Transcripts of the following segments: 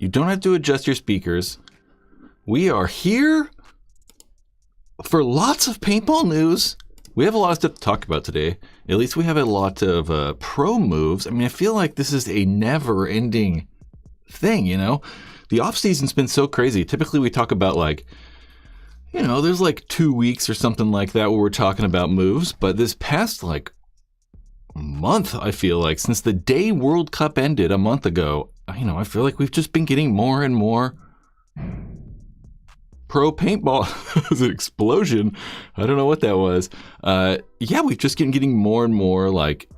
You don't have to adjust your speakers. We are here for lots of paintball news. We have a lot of stuff to talk about today. At least we have a lot of pro moves. I mean, I feel like this is a never-ending thing, you know? The off-season's been so crazy. Typically, we talk about, like, you know, there's like 2 weeks or something like that where we're talking about moves. But this past, like, month, I feel like, since the day World Cup ended a month ago, you know, I feel like we've just been getting more and more pro paintball. It was an explosion. I don't know what that was. Yeah, we've just been getting more and more, like,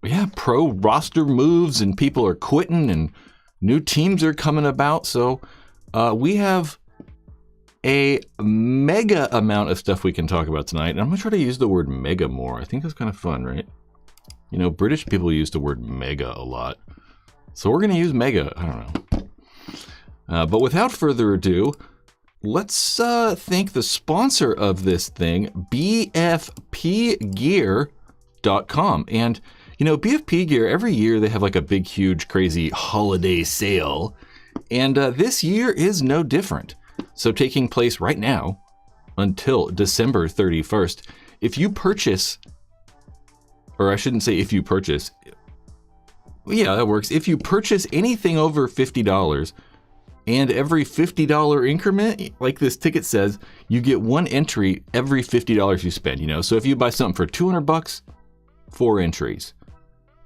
yeah, pro roster moves, and people are quitting and new teams are coming about. So we have a mega amount of stuff we can talk about tonight. And I'm going to try to use the word mega more. I think that's kind of fun, right? You know, British people use the word mega a lot. So we're going to use mega. I don't know. But without further ado, let's thank the sponsor of this thing, bfpgear.com. And, you know, BFP Gear, every year they have like a big, huge, crazy holiday sale. And this year is no different. So taking place right now until December 31st, if you purchase, or I shouldn't say if you purchase, yeah, that works. If you purchase anything over $50, and every $50 increment, like this ticket says, you get one entry every $50 you spend, you know? So if you buy something for $200, 4 entries.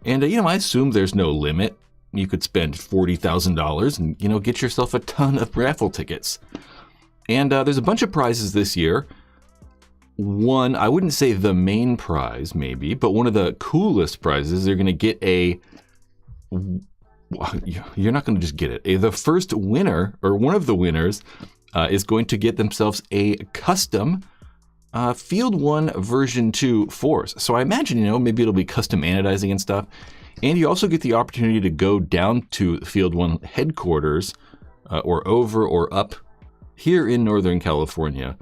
And, you know, I assume there's no limit. You could spend $40,000 and, you know, get yourself a ton of raffle tickets. And there's a bunch of prizes this year. One, I wouldn't say the main prize, maybe, but one of the coolest prizes, they're going to get a... You're not going to just get it. The first winner, or one of the winners, is going to get themselves a custom Field 1 version 2 Force. So I imagine, you know, maybe it'll be custom anodizing and stuff. And you also get the opportunity to go down to Field 1 headquarters, or over or up here in Northern California,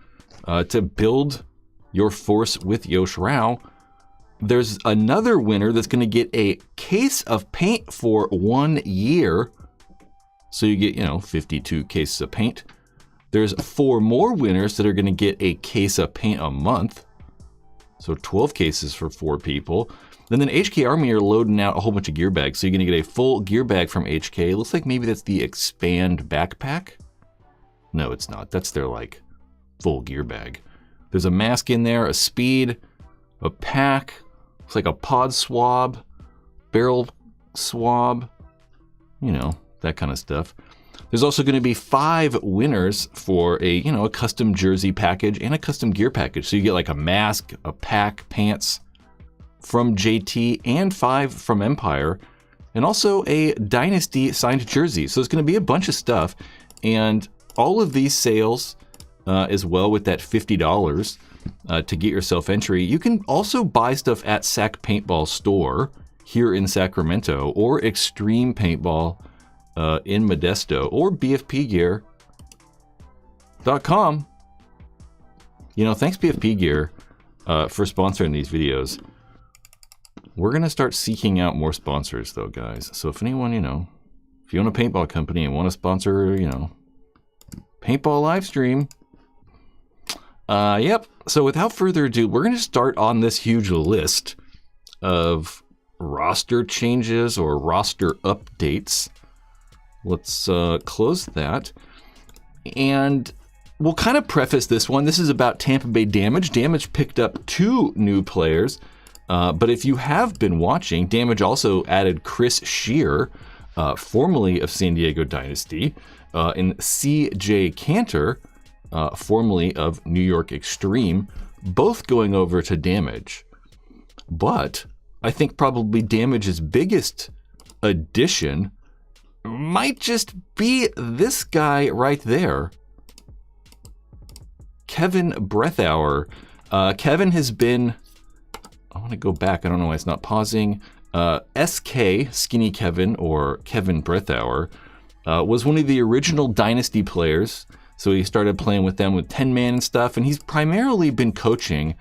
to build your Force with Yosh Rao. There's another winner that's going to get a case of paint for 1 year. So you get, you know, 52 cases of paint. There's 4 more winners that are going to get a case of paint a month. So 12 cases for 4 people. And then HK Army are loading out a whole bunch of gear bags. So you're going to get a full gear bag from HK. It looks like maybe that's the Expand backpack. No, it's not. That's their, like, full gear bag. There's a mask in there, a speed, a pack. It's like a pod swab, barrel swab, you know, that kind of stuff. There's also going to be 5 winners for a, you know, a custom jersey package and a custom gear package. So you get like a mask, a pack, pants from JT, and 5 from Empire, and also a Dynasty signed jersey. So it's going to be a bunch of stuff. And all of these sales as well with that $50 to get yourself entry. You can also buy stuff at Sac Paintball store here in Sacramento, or Extreme Paintball in Modesto, or bfpgear.com. You know, thanks BFP Gear for sponsoring these videos. We're going to start seeking out more sponsors though, guys. So if anyone, you know, if you own a paintball company and want to sponsor, you know, paintball live stream, yep. So without further ado, we're going to start on this huge list of roster changes or roster updates. Let's close that. And we'll kind of preface this one. This is about Tampa Bay Damage. Damage picked up 2 new players. But if you have been watching, Damage also added Chris Shear, formerly of San Diego Dynasty, and CJ Cantor, formerly of New York Extreme, both going over to Damage. But I think probably Damage's biggest addition might just be this guy right there, Kevin Breathauer. Kevin has been, I want to go back, I don't know why it's not pausing. SK, Skinny Kevin, or Kevin Breathauer, was one of the original Dynasty players. So he started playing with them with 10-man and stuff, and he's primarily been coaching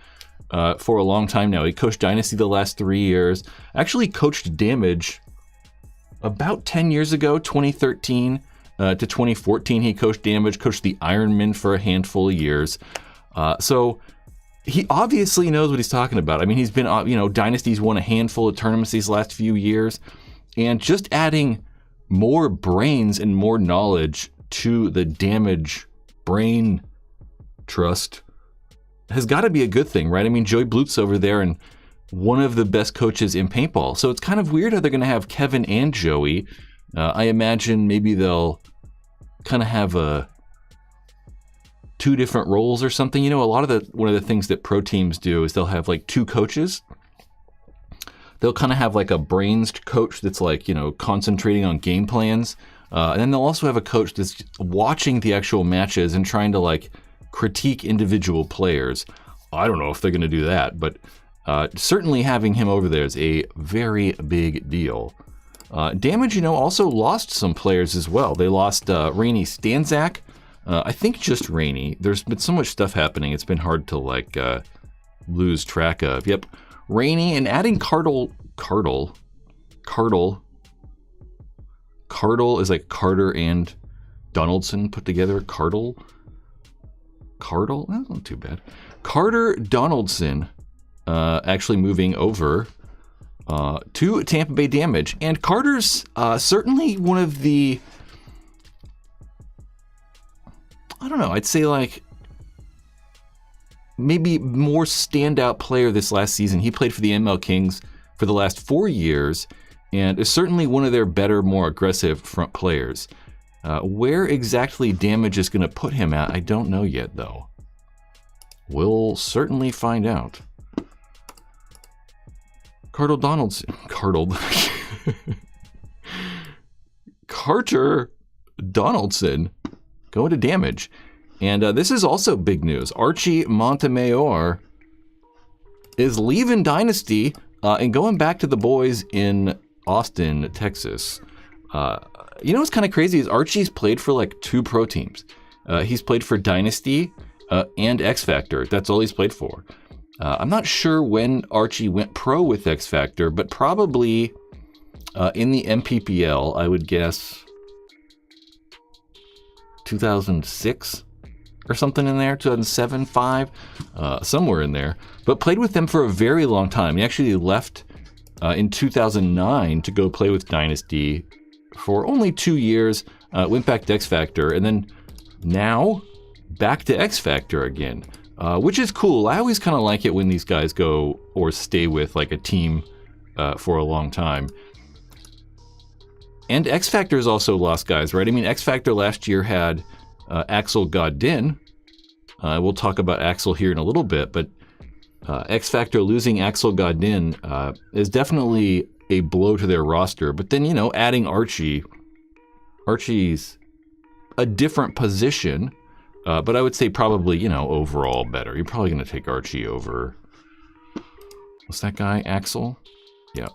for a long time now. He coached Dynasty the last 3 years, actually coached Damage about 10 years ago, 2013 to 2014, he coached Damage, coached the Ironmen for a handful of years. So he obviously knows what he's talking about. I mean, he's been, Dynasty's won a handful of tournaments these last few years. And just adding more brains and more knowledge to the Damage brain trust has got to be a good thing, right? I mean, Joey Blut's over there and one of the best coaches in paintball. So it's kind of weird how they're going to have Kevin and Joey. I imagine maybe they'll kind of have two different roles or something. You know, one of the things that pro teams do is they'll have like two coaches. They'll kind of have like a brains coach that's like, concentrating on game plans. And then they'll also have a coach that's watching the actual matches and trying to like critique individual players. I don't know if they're going to do that, but certainly having him over there is a very big deal. Damage, also lost some players as well. They lost Rainey Stanzak. I think just Rainey. There's been so much stuff happening. It's been hard to lose track of. Yep, Rainey, and adding Cardle is like Carter and Donaldson put together. Cardle. That's not too bad. Carter Donaldson. Actually moving over to Tampa Bay Damage. And Carter's certainly one of the, I'd say like maybe more standout player this last season. He played for the ML Kings for the last 4 years and is certainly one of their better, more aggressive front players. Where exactly Damage is going to put him at, I don't know yet, though. We'll certainly find out. Carter Donaldson. Carter Donaldson going to Damage. And this is also big news. Archie Montemayor is leaving Dynasty and going back to the boys in Austin, Texas. What's kind of crazy is Archie's played for like 2 pro teams. He's played for Dynasty and X Factor. That's all he's played for. I'm not sure when Archie went pro with X Factor, but probably in the MPPL, I would guess 2006 or something in there, 2007, 5, somewhere in there. But played with them for a very long time. He actually left in 2009 to go play with Dynasty for only 2 years, went back to X Factor, and then now back to X Factor again. Which is cool. I always kind of like it when these guys go or stay with like a team for a long time. And X Factor's also lost guys, right? I mean, X Factor last year had Axel Godin. We'll talk about Axel here in a little bit, but X Factor losing Axel Godin is definitely a blow to their roster. But then, adding Archie's a different position. But I would say probably, overall better. You're probably going to take Archie over. What's that guy? Axel? Yeah.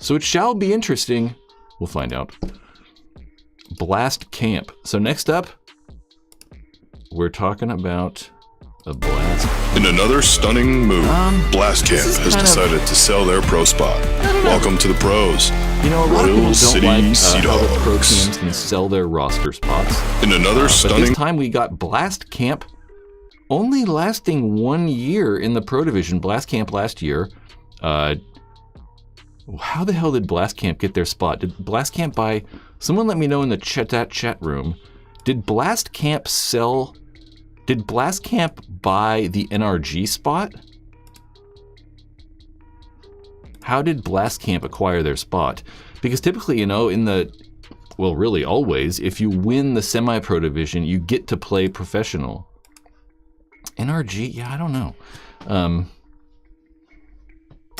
So it shall be interesting. We'll find out. Blast Camp. So next up, we're talking about a Blast. In another stunning move, Blast Camp has decided to sell their pro spot. Welcome to the pros. A lot of people don't City like Sea how the pro Dogs. teams can sell their roster spots. In another But stunning this time we got Blast Camp only lasting 1 year in the pro division. Blast Camp last year. How the hell did Blast Camp get their spot? Did Blast Camp buy... Someone let me know in the chat room. Did Blast Camp buy the NRG spot? How did Blast Camp acquire their spot? Because typically, really always, if you win the semi-pro division, you get to play professional. NRG? Yeah, I don't know.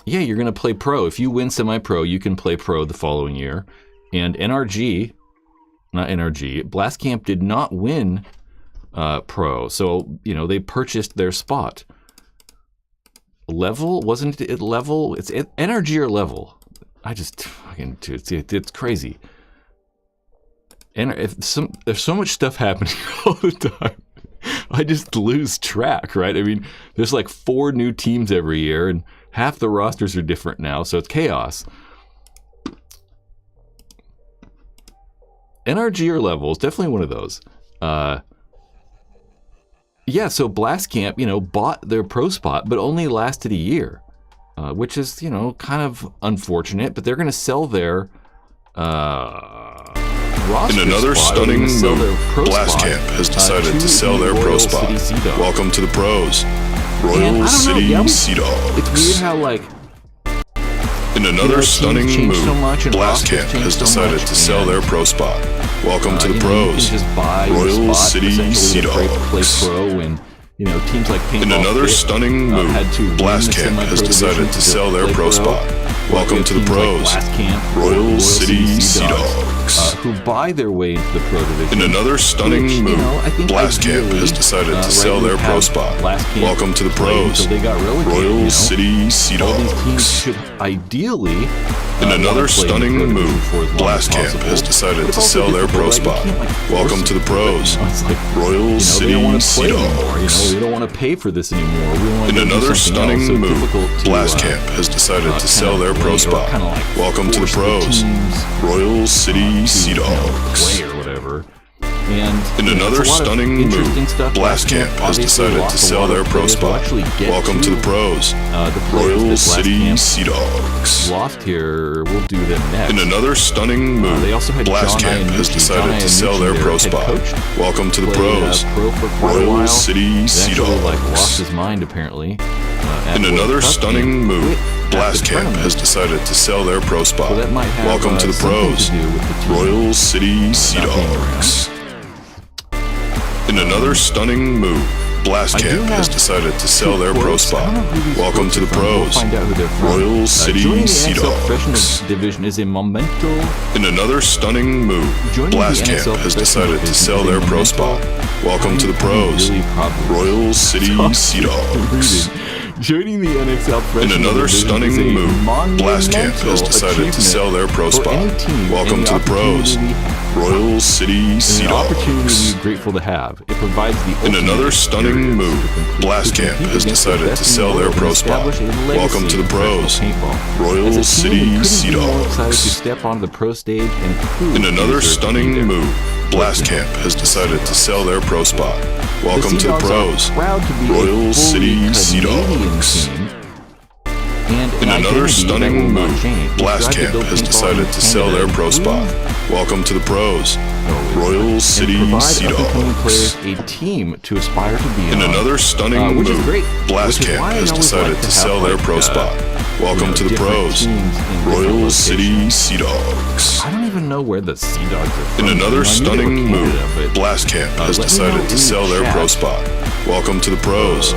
Yeah, you're going to play pro. If you win semi-pro, you can play pro the following year. And Blast Camp did not win pro. So, they purchased their spot. Level? Wasn't it level? It's NRG or level. It's crazy. And there's so much stuff happening all the time. I just lose track, right? I mean, there's like 4 new teams every year, and half the rosters are different now, so it's chaos. NRGer levels, definitely one of those. Yeah, so Blast Camp, bought their pro spot, but only lasted a year, which is, kind of unfortunate. But they're going to sell their roster in another spot, stunning sell move, their pro Blast spot, Camp has decided to sell the their pro Royal spot. City Sea Dogs. Welcome to the pros. And I Royal don't know, City yeah, Sea Dogs. It's weird how, like, In another teams stunning change move, so much and Blast rosters Camp change has so decided much, to sell and, their pro spot. Welcome to the you pros. can just buy your Royal spot, City essentially, Sea to play Dogs. pro, and teams like Paintball In another Fit, stunning move, had to win Blast the Camp has semi-pro decided division to sell their play pro spot. Welcome You to have the teams like pros. Blast Camp, Royal City Sea Dogs. who buy their way into the pro division. In another stunning which, move, I think Blast Camp ideally, has decided to sell right, their we pro have spot. Blast Camp Welcome to the play pros. until they got relegated. Royal City Sea All these teams Dogs. should ideally In wanna another play in the stunning pro division move, for as long Blast as Camp possible. has But decided it's to also sell their pro difficult, right? spot. You can't, force Welcome it, to the but, pros. it's like, Royal they City don't want to Sea play anymore. Dogs. We don't want to pay for this anymore. We want In to do another something stunning else. So move, difficult to, Blast Camp has decided to sell their pro spot. Welcome to the pros. Royal City Sea Dogs. Play or whatever. And In another it's a lot of stunning interesting move, stuff. Blast Camp has obviously decided lost to a sell lot of their pro players who spot. actually get Welcome to the pros. the players Royal that Blast City Camp Sea Dogs. lost here. We'll do them next. In another stunning move, they also had Blast John Camp has Iannucci. decided John to sell Iannucci, their their pro head spot. coach, Welcome to the played, pros. pro for quite a Royal while. City Sea Eventually, lost Dogs. his mind apparently. In another stunning move, Blast Camp has decided to sell their pro spot. So that might have, Welcome to the something pros. to do with the team. Royal City Sea not being Dogs. In another stunning move, Blast I do Camp has have decided to sell their pro quotes. I spot. don't know who these Welcome quotes to the are from. We'll pros. find out who they're from. Royal City Joining the Sea NXL Professional Dogs. Division is a monumental. In another stunning move, Joining Blast the Camp NXL has Professional decided to Division sell is a their pro monumental- spot. Welcome to the How do you pros. really probably Royal City Sea Dogs. Joining the NXL In Professional another Division stunning is a move, Blast Camp has monumental decided to sell their pro achievement for spot. any team, Welcome and to the pros. Royal City Sea an opportunity Dogs. we're grateful to have. It provides the In ultimate another stunning experience move, to compete- Blast to Camp compete has against the decided best to in the sell their world pro and spot. establish a legacy Welcome to the in professional pros. paintball. Royal As a team, City we couldn't Sea be more excited to Dogs. step onto the pro stage and prove In we another deserve to be stunning there. move, Blast Camp has decided to sell their pro spot. Welcome to the Sea Dogs pros. are proud to be Royal a City fully Sea Canadian Dogs. team. And In an another identity stunning that will not move, change. We Blast strive to Camp build has paintball decided in to sell Canada their and pro spot. prove Welcome to the pros. and Royal City provide Sea up-and-coming Dogs. players a team to aspire to be In on. another stunning which is move, great. Blast Which is Camp why I has always decided like to have, sell their pro spot. Welcome to the different pros. teams in different Royal locations. City Sea Dogs. I don't even know where the Sea Dogs are from. In I another knew they were stunning Canada, move, but, Blast Camp has let me know decided in to the sell their pro chat. spot. Welcome to the pros.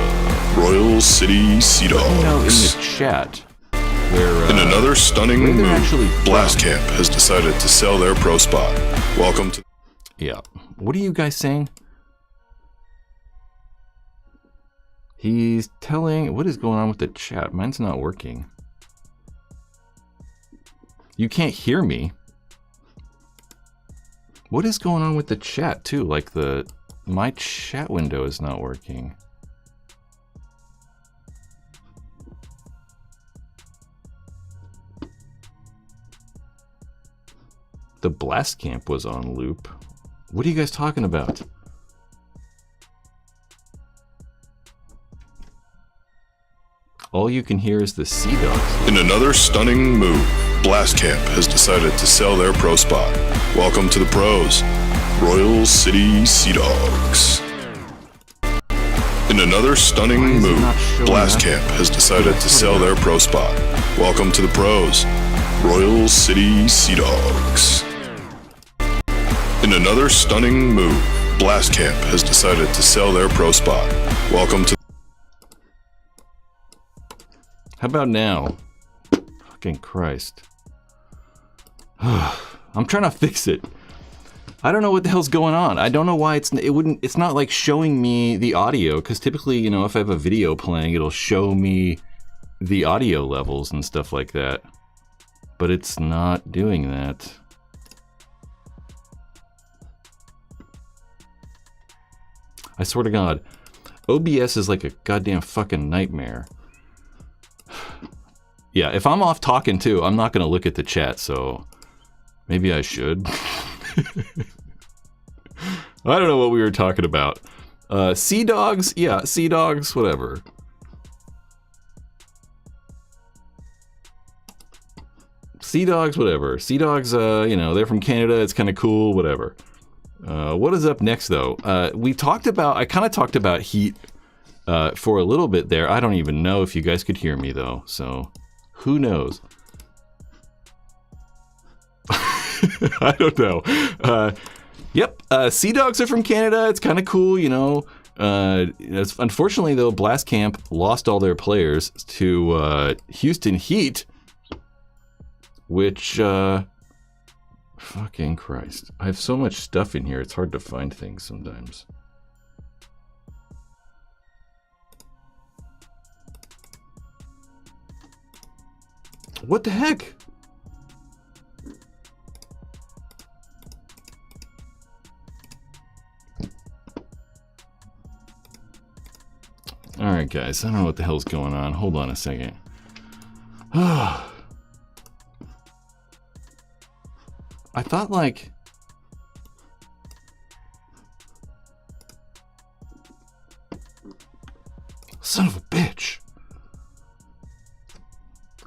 Royal City Sea let me know in Dogs. the chat where. In another stunning where they're actually move, from. Blast Camp has decided to sell their pro spot. Welcome to. Yeah. What are you guys saying? He's telling. What is going on with the chat? Mine's not working. You can't hear me. What is going on with the chat too? Like my chat window is not working. The Blast Camp was on loop. What are you guys talking about? All you can hear is the Sea Dogs. In another stunning move, Blast Camp has decided to sell their pro spot. Welcome to the pros. Royal City Sea Dogs. In another stunning Why is it move, not showing Blast up? Camp has decided to sell their pro spot. Welcome to the pros. Royal City Sea Dogs. In another stunning move, Blast Camp has decided to sell their pro spot. Welcome to. How about now? Fucking Christ. I'm trying to fix it. I don't know what the hell's going on. I don't know why it's not like showing me the audio, because typically, if I have a video playing, it'll show me the audio levels and stuff like that. But it's not doing that. I swear to God, OBS is like a goddamn fucking nightmare. Yeah, if I'm off talking too, I'm not going to look at the chat, so Maybe I should. I don't know what we were talking about. Sea Dogs? Yeah, Sea Dogs, whatever. Sea Dogs, whatever. Sea Dogs, they're from Canada. It's kind of cool, whatever. What is up next, though? I kind of talked about Heat for a little bit there. I don't even know if you guys could hear me, though. So, who knows? I don't know. Yep, Sea Dogs are from Canada. It's kind of cool, unfortunately, though, Blast Camp lost all their players to Houston Heat, which, fucking Christ. I have so much stuff in here, it's hard to find things sometimes. What the heck? Alright guys, I don't know what the hell's going on. Hold on a second. I thought like... Son of a bitch.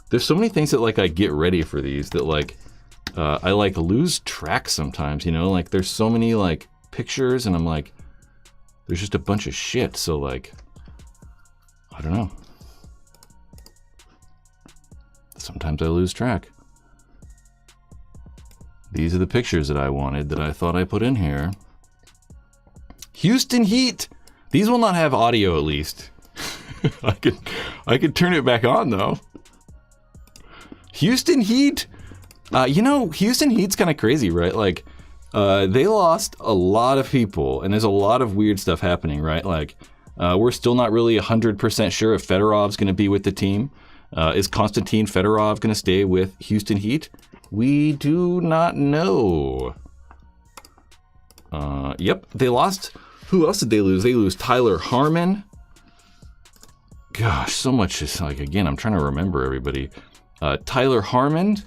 There's so many things that like I get ready for these that like I like lose track sometimes, like there's so many like pictures and I'm like there's just a bunch of shit, so like I don't know. Sometimes I lose track. These are the pictures that I wanted that I thought I put in here. Houston Heat. These will not have audio at least. I could turn it back on though. Houston Heat. Houston Heat's kind of crazy, right? Like, they lost a lot of people, and there's a lot of weird stuff happening, right? Like, we're still not really 100% sure if Fedorov's going to be with the team. Is Konstantin Fedorov going to stay with Houston Heat? We do not know. Yep, they lost. Who else did they lose? They lose Tyler Harmon. Gosh, so much is like, again, I'm trying to remember everybody. Tyler Harmon.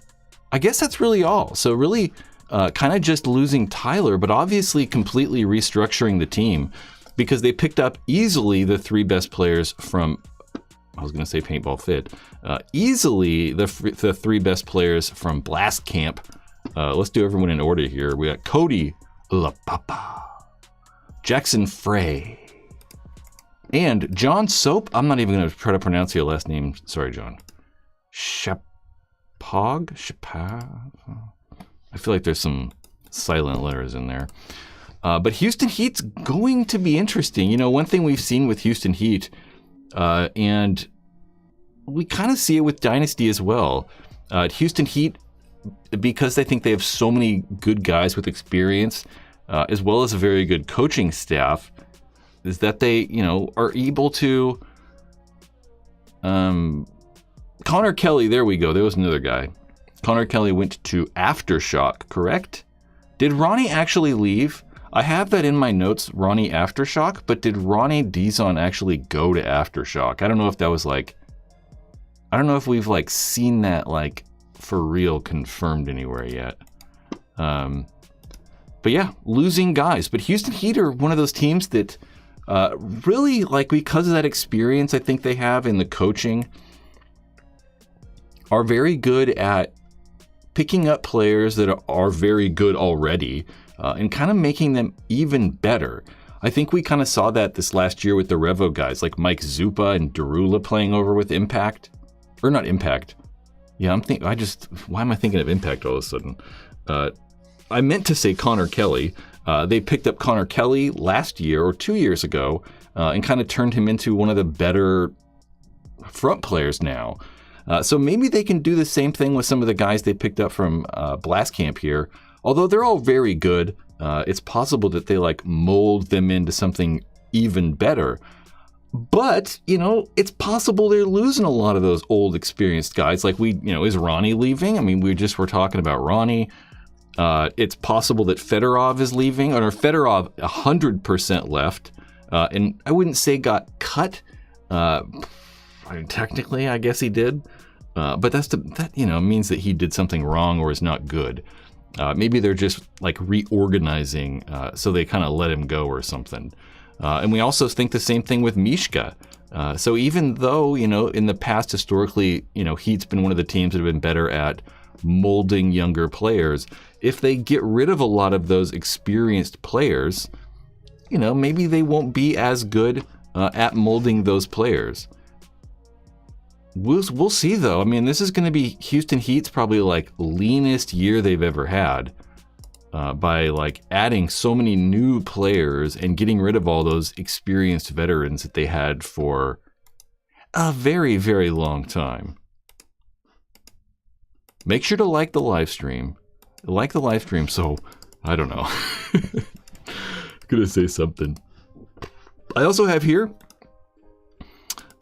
I guess that's really all. So really kind of just losing Tyler, but obviously completely restructuring the team because they picked up easily the three best players from, I was going to say Paintball Fit, easily the three best players from Blast Camp. Let's do everyone in order here. We got Cody LaPapa, Jackson Frey, and John Soap. I'm not even going to try to pronounce your last name. Sorry, John. Shapag? I feel like there's some silent letters in there. But Houston Heat's going to be interesting. One thing we've seen with Houston Heat, and we kind of see it with Dynasty as well. Houston Heat, because I think they have so many good guys with experience, as well as a very good coaching staff, is that they, are able to... Connor Kelly, there we go. There was another guy. Connor Kelly went to Aftershock, correct? Did Ronnie actually leave? I have that in my notes, Ronnie Aftershock, but did Ronnie Dizon actually go to Aftershock? I don't know if that was like... I don't know if we've like seen that like for real confirmed anywhere yet. But yeah, losing guys. But Houston Heat are one of those teams that really, like, because of that experience I think they have in the coaching, are very good at picking up players that are very good already and kind of making them even better. I think we kind of saw that this last year with the Revo guys, like Mike Zupa and Darula playing over with Impact. Or not Impact. Yeah, why am I thinking of Impact all of a sudden? I meant to say Connor Kelly. They picked up Connor Kelly last year or 2 years ago and kind of turned him into one of the better front players now. So maybe they can do the same thing with some of the guys they picked up from Blast Camp here. Although they're all very good, it's possible that they like mold them into something even better. But, it's possible they're losing a lot of those old experienced guys. Like is Ronnie leaving? I mean, we were talking about Ronnie. It's possible that Fedorov is leaving, or Fedorov 100% left. And I wouldn't say got cut. Technically, I guess he did. But that means that he did something wrong or is not good. Maybe they're just like reorganizing, so they kind of let him go or something. And we also think the same thing with Mishka. So even though, in the past, historically, Heat's been one of the teams that have been better at molding younger players, if they get rid of a lot of those experienced players, maybe they won't be as good at molding those players. We'll see, though. I mean, this is going to be Houston Heat's probably like leanest year they've ever had by like adding so many new players and getting rid of all those experienced veterans that they had for a very, very long time. Make sure to like the live stream. Like the live stream, so I don't know. I'm gonna say something. I also have here.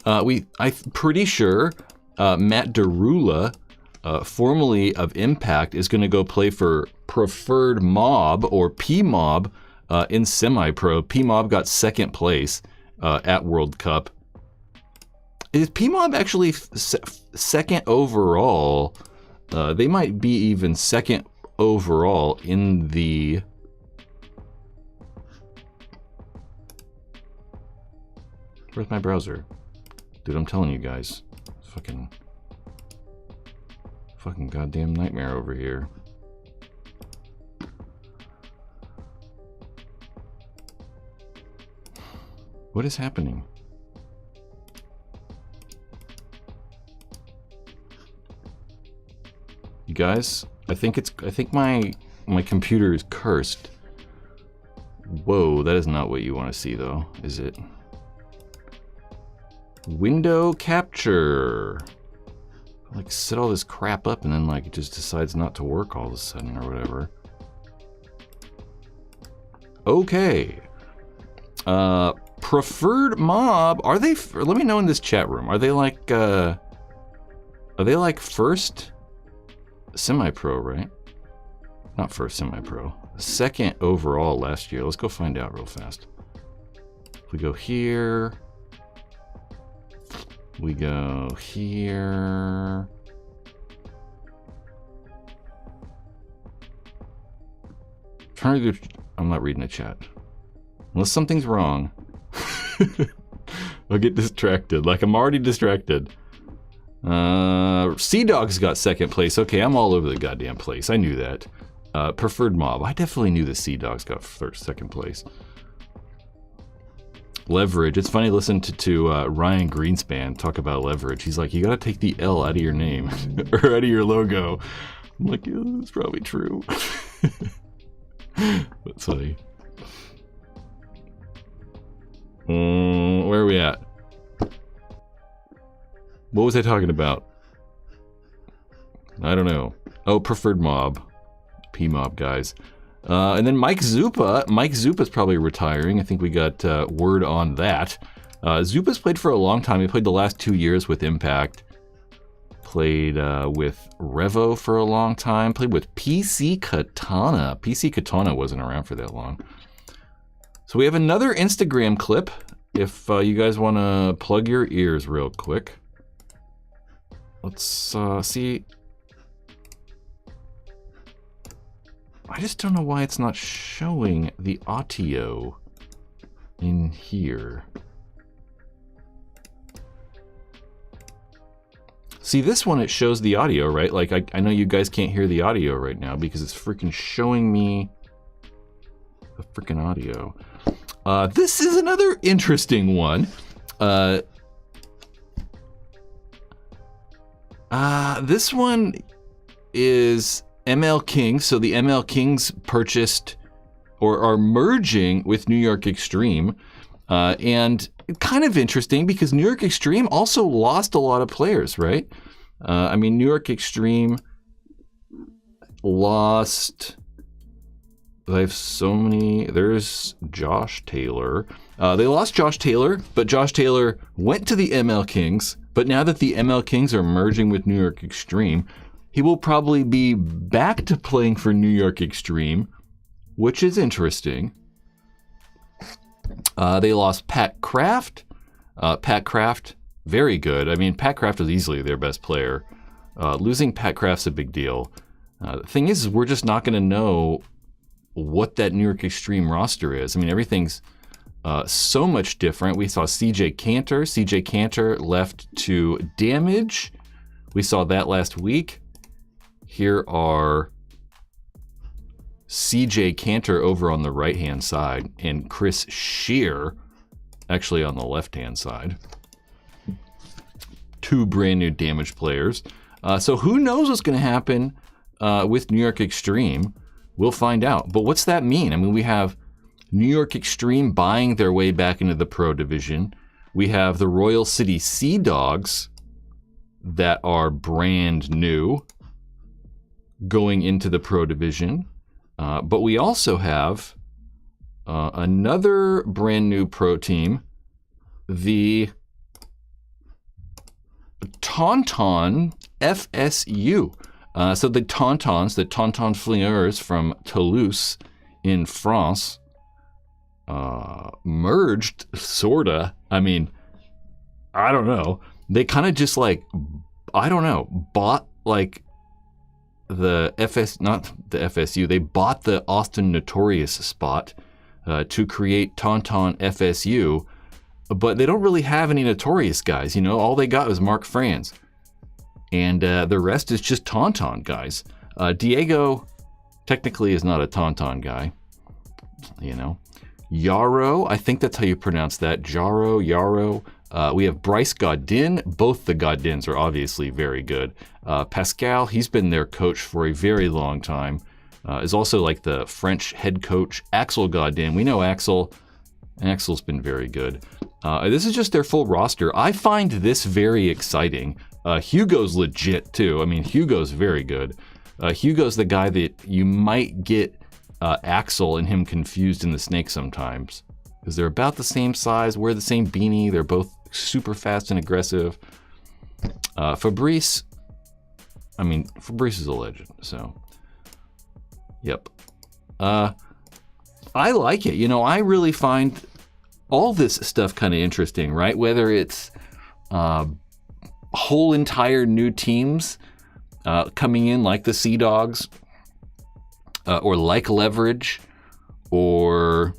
I'm pretty sure Matt Derula, formerly of Impact, is going to go play for Preferred Mob or P-Mob in semi-pro. P-Mob got second place at World Cup. Is P-Mob actually second overall? They might be even second overall in the... Where's my browser? Dude, I'm telling you guys, fucking goddamn nightmare over here. What is happening? You guys, I think my computer is cursed. Whoa, that is not what you want to see though, is it? Window capture. Like set all this crap up and then like it just decides not to work all of a sudden or whatever. Okay. Preferred Mob, are they, let me know in this chat room, are they like first semi-pro, right? Not first semi-pro. Second overall last year. Let's go find out real fast. If we go here, we go here. I'm not reading the chat. Unless something's wrong. I'll get distracted. Like I'm already distracted. Sea Dogs got second place. Okay, I'm all over the goddamn place. I knew that. Preferred Mob. I definitely knew the Sea Dogs got second place. Leverage. It's funny to listen to Ryan Greenspan talk about leverage. He's like, you gotta take the L out of your name or out of your logo. I'm like, yeah, that's probably true. That's funny. Where are we at? What was I talking about? I don't know. Oh, Preferred Mob. P-Mob guys. And then Mike Zupa. Mike Zupa's probably retiring. I think we got word on that. Zupa's played for a long time. He played the last 2 years with Impact. Played with Revo for a long time. Played with PC Katana. PC Katana wasn't around for that long. So we have another Instagram clip. If you guys want to plug your ears real quick. Let's see. I just don't know why it's not showing the audio in here. See, this one, it shows the audio, right? Like, I know you guys can't hear the audio right now because it's freaking showing me the freaking audio. This is another interesting one. This one is ML Kings. So the ML Kings purchased or are merging with New York Extreme. And kind of interesting because New York Extreme also lost a lot of players, right? I mean, New York Extreme lost... They have so many... There's Josh Taylor. They lost Josh Taylor, but Josh Taylor went to the ML Kings. But now that the ML Kings are merging with New York Extreme, he will probably be back to playing for New York Extreme, which is interesting. They lost Pat Kraft. Pat Kraft, very good. I mean, Pat Kraft was easily their best player. Losing Pat Kraft's a big deal. The thing is we're just not going to know what that New York Extreme roster is. I mean, everything's so much different. We saw CJ Cantor. CJ Cantor left to Damage. We saw that last week. Here are CJ Cantor over on the right-hand side and Chris Shear actually on the left-hand side. Two brand new Damage players. So who knows what's going to happen with New York Extreme? We'll find out. But what's that mean? I mean, we have New York Extreme buying their way back into the Pro Division. We have the Royal City Sea Dogs that are brand new going into the Pro Division. But we also have another brand new pro team, the Tauntaun FSU. So the Tauntauns, the Tauntaun Flingeurs from Toulouse in France, merged, sorta. I mean, I don't know. They kind of just like, I don't know, bought like the not the FSU, they bought the Austin Notorious spot to create Tauntaun FSU, but they don't really have any Notorious guys, you know, all they got was Mark Franz. And the rest is just Tauntaun guys. Diego technically is not a Tauntaun guy, you know. Yarrow, I think that's how you pronounce that. Yarrow. We have Bryce Godin. Both the Godins are obviously very good. Pascal, he's been their coach for a very long time. Is also like the French head coach. Axel Godin, we know Axel. Axel's been very good. This is just their full roster. I find this very exciting. Hugo's legit too. I mean, Hugo's very good. Hugo's the guy that you might get Axel and him confused in the Snake sometimes, because they're about the same size, wear the same beanie, they're both super fast and aggressive. Fabrice is a legend, so yep. I like it. You know, I really find all this stuff kind of interesting, right? Whether it's whole entire new teams coming in like the Sea Dogs, or like Leverage, or,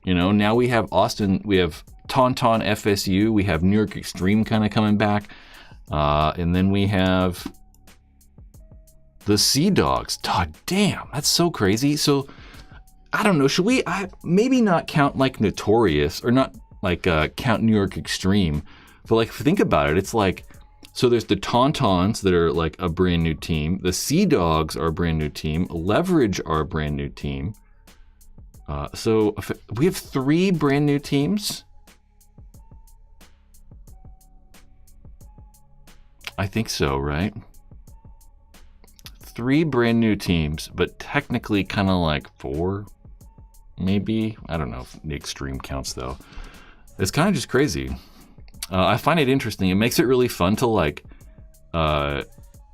you know, now we have Austin, we have Tauntaun FSU, we have New York Extreme kind of coming back, and then we have the Sea Dogs. God damn, that's so crazy. So, I don't know, should we maybe not count like Notorious, or not like count New York Extreme, but like think about it, it's like, so there's the Tauntauns that are like a brand new team. The Sea Dogs are a brand new team. Leverage are a brand new team. So we have 3 brand new teams. I think so, right? 3 brand new teams, but technically kind of like 4, maybe. I don't know if the Extreme counts though. It's kind of just crazy. I find it interesting. It makes it really fun to like, it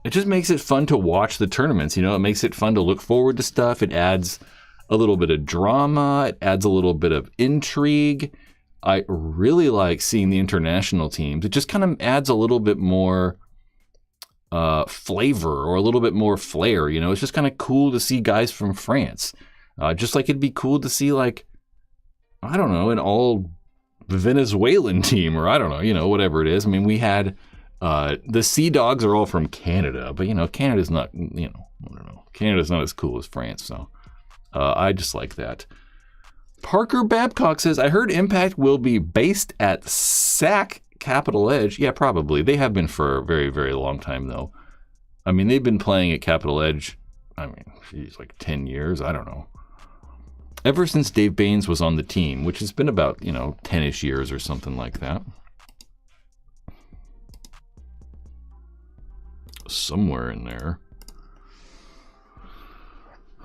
just makes it fun to watch the tournaments, you know? It makes it fun to look forward to stuff. It adds a little bit of drama. It adds a little bit of intrigue. I really like seeing the international teams. It just kind of adds a little bit more flavor, or a little bit more flair, you know? It's just kind of cool to see guys from France. Just like it'd be cool to see like, I don't know, an all Venezuelan team, or I don't know, you know, whatever it is. I mean, we had the Sea Dogs are all from Canada, but you know, Canada's not, you know, I don't know, Canada's not as cool as France, so I just like that. Parker Babcock says, I heard Impact will be based at SAC Capital Edge. Yeah, probably. They have been for a very, very long time, though. I mean, they've been playing at Capital Edge, I mean, geez, like 10 years, I don't know. Ever since Dave Baines was on the team, which has been about, you know, 10-ish years or something like that. Somewhere in there.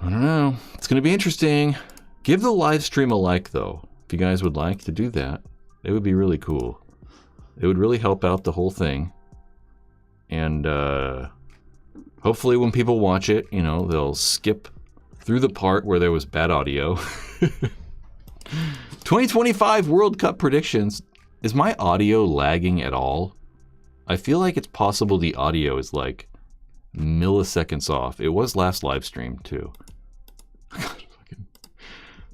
I don't know. It's going to be interesting. Give the live stream a like, though, if you guys would like to do that. It would be really cool. It would really help out the whole thing. And hopefully when people watch it, you know, they'll skip through the part where there was bad audio. 2025 World Cup predictions. Is my audio lagging at all? I feel like it's possible the audio is like milliseconds off. It was last live stream too.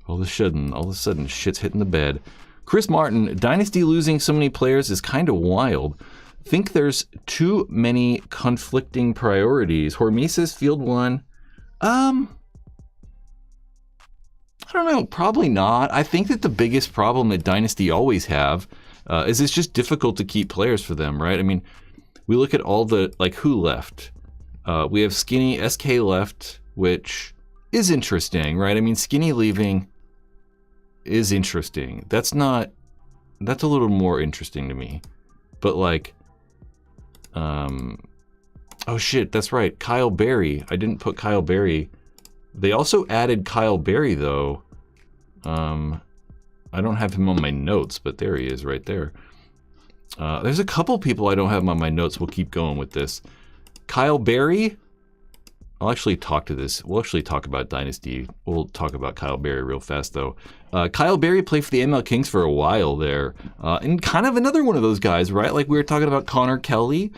All of a sudden, shit's hitting the bed. Chris Martin, Dynasty losing so many players is kind of wild. Think there's too many conflicting priorities. Hormesis, Field 1. I don't know. Probably not. I think that the biggest problem that Dynasty always have is it's just difficult to keep players for them, right? I mean, we look at all the, like, who left. We have Skinny, SK left, which is interesting, right? I mean, Skinny leaving is interesting. That's a little more interesting to me. But like, oh shit, that's right. Kyle Berry. I didn't put Kyle Berry. They also added Kyle Berry though. I don't have him on my notes, but there he is right there. There's a couple people I don't have on my notes. We'll keep going with this. Kyle Berry. I'll actually talk to this. We'll actually talk about Dynasty. We'll talk about Kyle Berry real fast, though. Kyle Berry played for the ML Kings for a while there. And kind of another one of those guys, right? Like we were talking about Connor Kelly.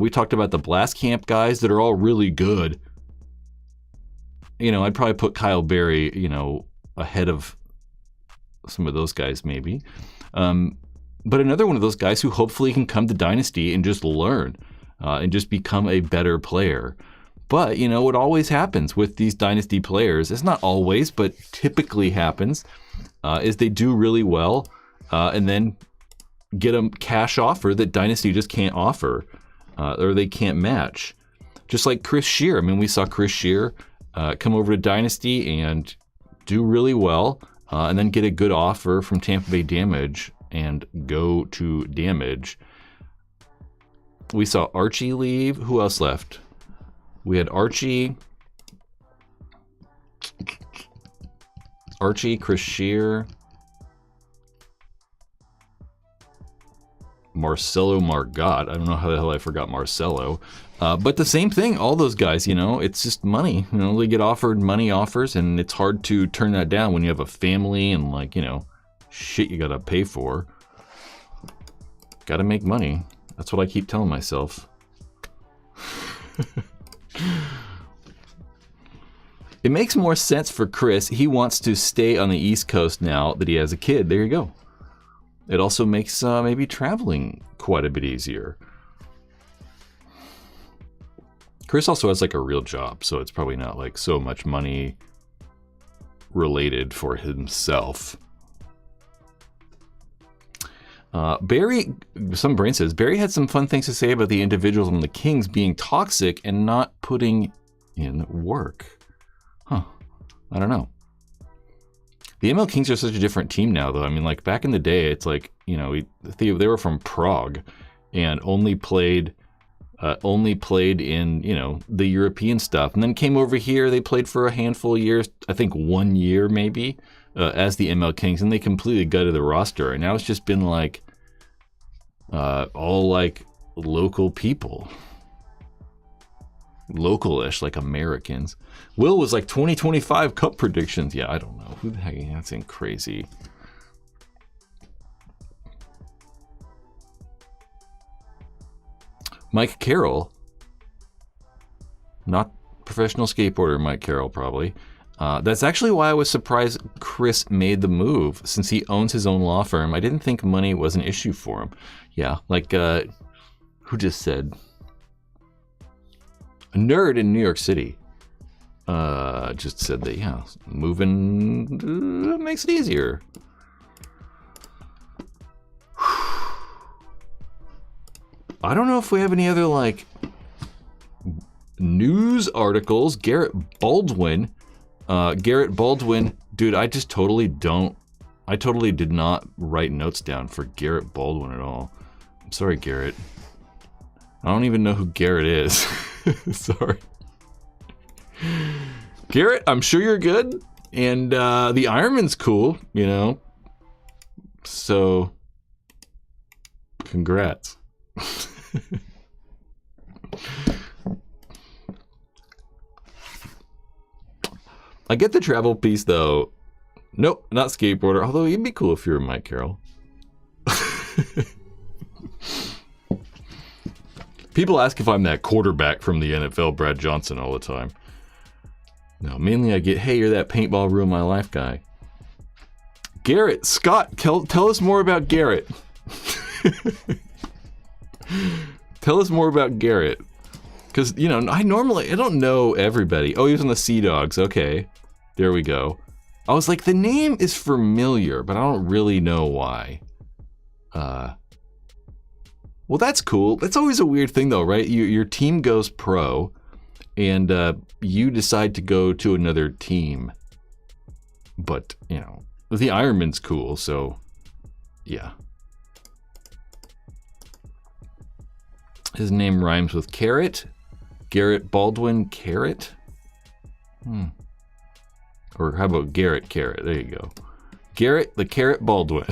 We talked about the Blast Camp guys that are all really good. You know, I'd probably put Kyle Berry, you know, ahead of some of those guys maybe. But another one of those guys who hopefully can come to Dynasty and just learn and just become a better player. But, you know, what always happens with these Dynasty players, it's not always, but typically happens, is they do really well and then get a cash offer that Dynasty just can't offer or they can't match. Just like Chris Shear. I mean, we saw Chris Shear come over to Dynasty and do really well and then get a good offer from Tampa Bay Damage and go to Damage. We saw Archie leave. Who else left? We had Archie, Chris Shear, Marcelo Margot. I don't know how the hell I forgot Marcelo. But the same thing, all those guys, you know, it's just money. You know, they get offered money offers, and it's hard to turn that down when you have a family and, like, you know, shit you gotta pay for. Gotta make money. That's what I keep telling myself. It makes more sense for Chris. He wants to stay on the East Coast now that he has a kid. There you go. It also makes maybe traveling quite a bit easier. Chris also has like a real job, so it's probably not like so much money related for himself. Barry, some brain says, Barry had some fun things to say about the individuals on the Kings being toxic and not putting in work. Huh. I don't know. The ML Kings are such a different team now, though. I mean, like, back in the day, it's like, you know, they were from Prague and only played in, you know, the European stuff. And then came over here, they played for a handful of years, I think 1 year maybe, as the ML Kings, and they completely gutted the roster. And now it's just been like, all like local people. Local-ish, like Americans. Will was like 2025 Cup predictions. Yeah, I don't know. Who the heck? That's crazy. Mike Carroll. Not professional skateboarder Mike Carroll, probably. That's actually why I was surprised Chris made the move. Since he owns his own law firm, I didn't think money was an issue for him. Yeah, like, who just said? A nerd in New York City just said that, yeah, moving makes it easier. I don't know if we have any other, like, news articles. Garrett Baldwin, dude, I totally did not write notes down for Garrett Baldwin at all. I'm sorry, Garrett. I don't even know who Garrett is. Sorry. Garrett, I'm sure you're good. And the Ironman's cool, you know. So, congrats. I get the travel piece, though. Nope, not skateboarder. Although it'd be cool if you were Mike Carroll. People ask if I'm that quarterback from the NFL, Brad Johnson, all the time. No, mainly I get, hey, you're that paintball ruin my life guy. Garrett, Scott, tell us more about Garrett. Tell us more about Garrett. Because, you know, I don't know everybody. Oh, he was on the Sea Dogs. Okay, there we go. I was like, the name is familiar, but I don't really know why. Well, that's cool. That's always a weird thing, though, right? Your team goes pro, and you decide to go to another team. But, you know, the Ironman's cool, so yeah. His name rhymes with carrot. Garrett Baldwin Carrot. Or how about Garrett Carrot? There you go. Garrett the Carrot Baldwin.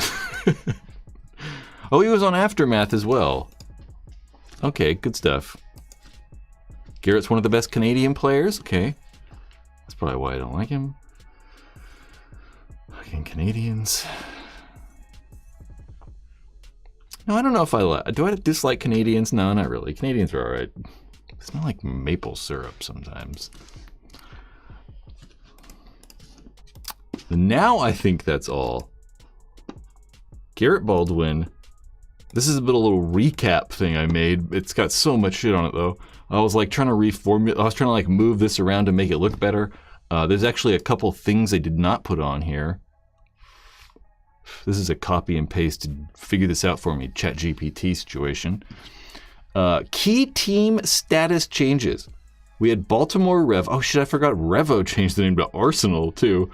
Oh, he was on Aftermath as well. Okay, good stuff. Garrett's one of the best Canadian players. Okay. That's probably why I don't like him. Fucking Canadians. No, I don't know if do I dislike Canadians? No, not really. Canadians are alright. They smell like maple syrup sometimes. Now I think that's all. Garrett Baldwin. This is a little recap thing I made. It's got so much shit on it though. I was like trying to reformulate. I was trying to like move this around to make it look better. There's actually a couple things I did not put on here. This is a copy and paste to figure this out for me. ChatGPT situation. Key team status changes. We had Baltimore Rev. Oh shit, I forgot Revo changed the name to Arsenal too.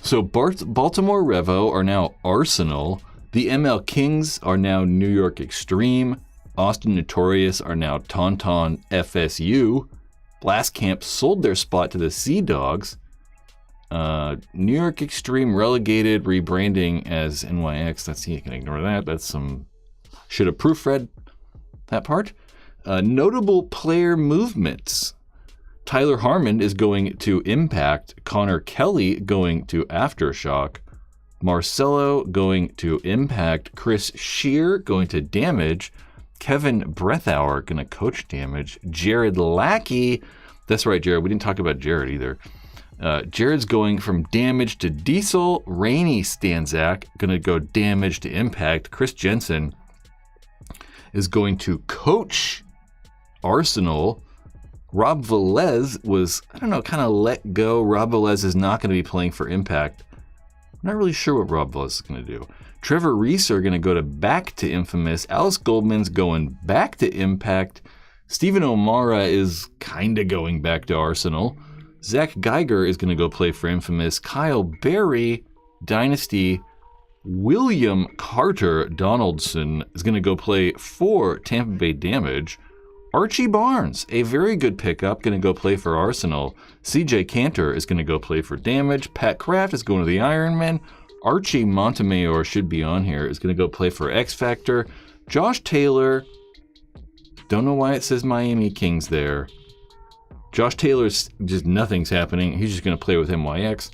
So Baltimore Revo are now Arsenal. The ML Kings are now New York Extreme. Austin Notorious are now Tauntaun FSU. Blast Camp sold their spot to the Sea Dogs. New York Extreme relegated, rebranding as NYX. That's, you can ignore that. That's some... Should have proofread that part. Notable player movements. Tyler Harmon is going to Impact. Connor Kelly going to Aftershock. Marcelo going to Impact. Chris Shear going to Damage. Kevin Breathauer going to coach Damage. Jared Lackey. That's right, Jared. We didn't talk about Jared either. Jared's going from Damage to Diesel. Rainey Stanzak going to go Damage to Impact. Chris Jensen is going to coach Arsenal. Rob Velez was, I don't know, kind of let go. Rob Velez is not going to be playing for Impact. I'm not really sure what Rob Velez is going to do. Trevor Reese are going to go back to Infamous. Alice Goldman's going back to Impact. Stephen O'Mara is kind of going back to Arsenal. Zach Geiger is going to go play for Infamous. Kyle Berry, Dynasty. William Carter Donaldson is going to go play for Tampa Bay Damage. Archie Barnes, a very good pickup, going to go play for Arsenal. CJ Cantor is going to go play for Damage. Pat Kraft is going to the Ironman. Archie Montemayor should be on here, is going to go play for X Factor. Josh Taylor, don't know why it says Miami Kings there. Josh Taylor's just nothing's happening. He's just going to play with MYX.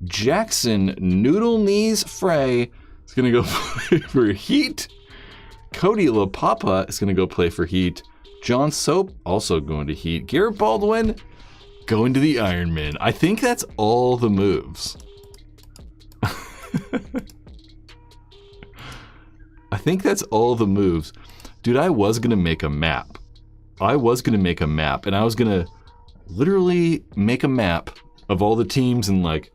Jackson Noodle Knees Frey is going to go play for Heat. Cody LaPapa is going to go play for Heat. John Soap also going to Heat. Garrett Baldwin going to the Ironman. I think that's all the moves. I think that's all the moves. Dude, I was going to make a map. And I was going to literally make a map of all the teams and like,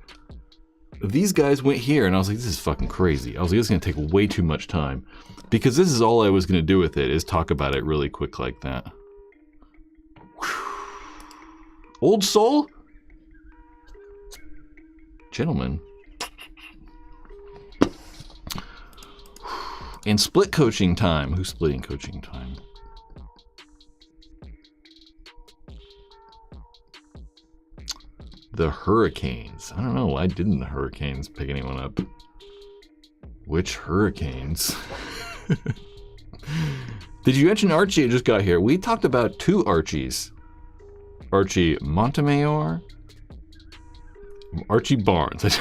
these guys went here, and I was like, this is fucking crazy. I was like, this is going to take way too much time. Because this is all I was going to do with it, is talk about it really quick like that. Old Soul? Gentlemen. And split coaching time. Who's splitting coaching time? The Hurricanes. I don't know. Why didn't the Hurricanes pick anyone up? Which Hurricanes? Did you mention Archie? It just got here. We talked about two Archies. Archie Montemayor. Archie Barnes.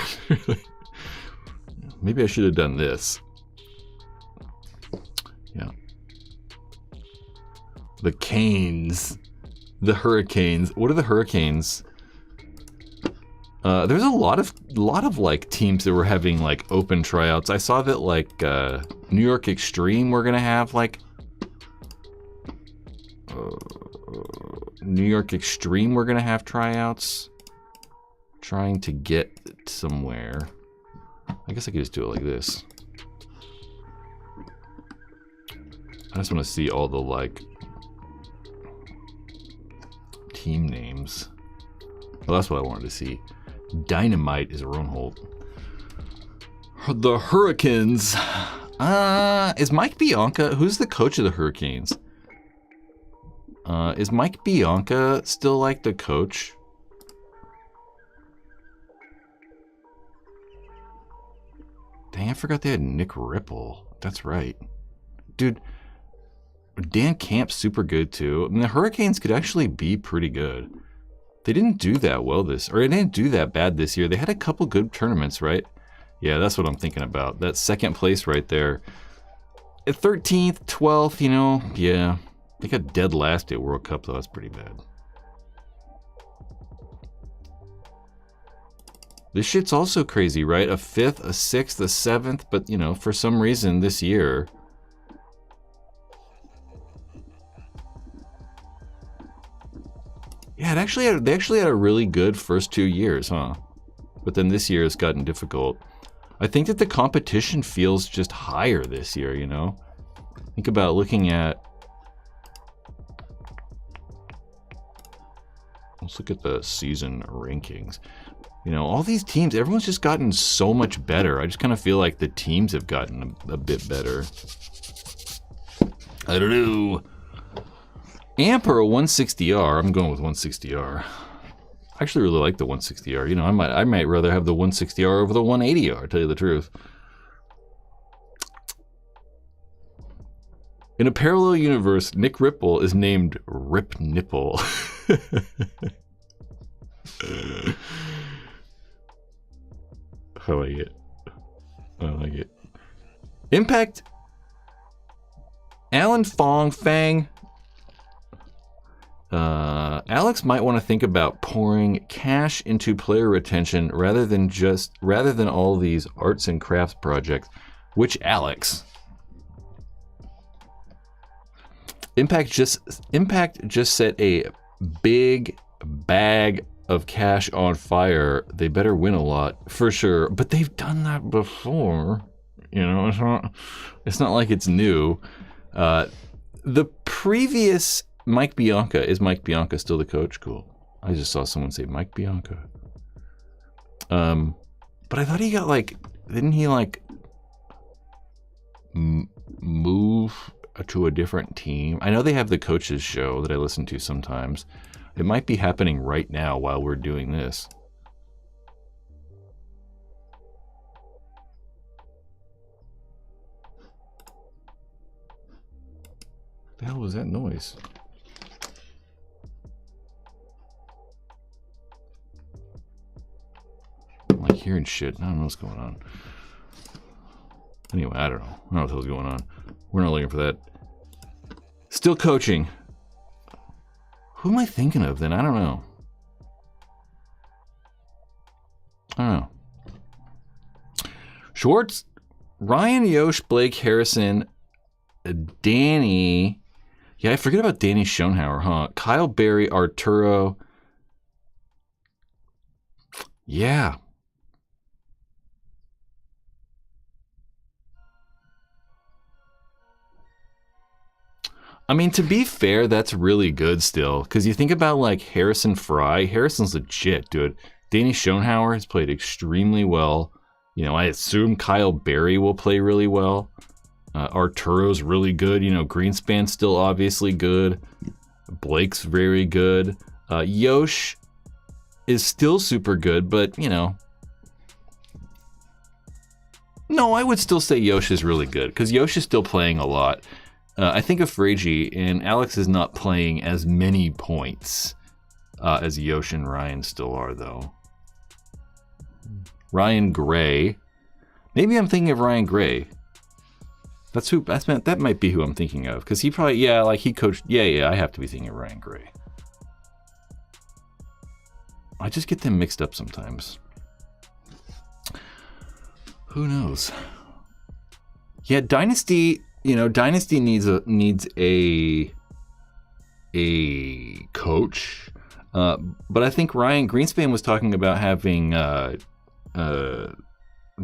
Maybe I should have done this. Yeah. The Canes. The Hurricanes. What are the Hurricanes? There's a lot of like teams that were having like open tryouts. I saw that like New York Extreme were gonna have like New York Extreme were gonna have tryouts. Trying to get somewhere. I guess I could just do it like this. I just want to see all the like team names. Well, that's what I wanted to see. Dynamite is Ronholt. The Hurricanes. Is Mike Bianca? Who's the coach of the Hurricanes? Is Mike Bianca still like the coach? Dang, I forgot they had Nick Ripple. That's right. Dude, Dan Camp's super good too. I mean, the Hurricanes could actually be pretty good. They didn't do that well they didn't do that bad this year. They had a couple good tournaments, right? Yeah, that's what I'm thinking about. That second place right there. At 13th, 12th, you know, yeah. They got dead last at World Cup, though. That's pretty bad. This shit's also crazy, right? A 5th, a 6th, a 7th, but, you know, for some reason this year... Yeah, they actually had a really good first 2 years, huh? But then this year has gotten difficult. I think that the competition feels just higher this year, you know? Think about looking at... Let's look at the season rankings. You know, all these teams, everyone's just gotten so much better. I just kind of feel like the teams have gotten a bit better. I don't know. Amp or a 160R? I'm going with 160R. I actually really like the 160R. You know, I might rather have the 160R over the 180R, to tell you the truth. In a parallel universe, Nick Ripple is named Rip Nipple. I like it. I like it. Impact. Alan Fang. Alex might want to think about pouring cash into player retention rather than all these arts and crafts projects. Which Alex? Impact just set a big bag of cash on fire. They better win a lot for sure, but they've done that before. You know, it's not like it's new. The previous Mike Bianca, is Mike Bianca still the coach? Cool. I just saw someone say Mike Bianca. But I thought he got like, didn't he like move to a different team? I know they have the coaches show that I listen to sometimes. It might be happening right now while we're doing this. What the hell was that noise? I'm like hearing shit. I don't know what's going on. Anyway, I don't know. I don't know what the hell's going on. We're not looking for that. Still coaching. Who am I thinking of then? I don't know. Schwartz, Ryan, Yosh, Blake, Harrison, Danny. Yeah, I forget about Danny Schoenhauer, huh? Kyle Berry, Arturo. Yeah. I mean, to be fair, that's really good still. Because you think about, like, Harrison Fry. Harrison's legit, dude. Danny Schoenhauer has played extremely well. You know, I assume Kyle Berry will play really well. Arturo's really good. You know, Greenspan's still obviously good. Blake's very good. Yosh is still super good, but, you know. No, I would still say Yosh is really good. Because Yosh is still playing a lot. I think of Fragi, and Alex is not playing as many points as Yosh and Ryan still are, though. Ryan Gray. Maybe I'm thinking of Ryan Gray. That might be who I'm thinking of. Because he probably, he coached. Yeah, I have to be thinking of Ryan Gray. I just get them mixed up sometimes. Who knows? Yeah, Dynasty, Dynasty needs a coach. But I think Ryan Greenspan was talking about having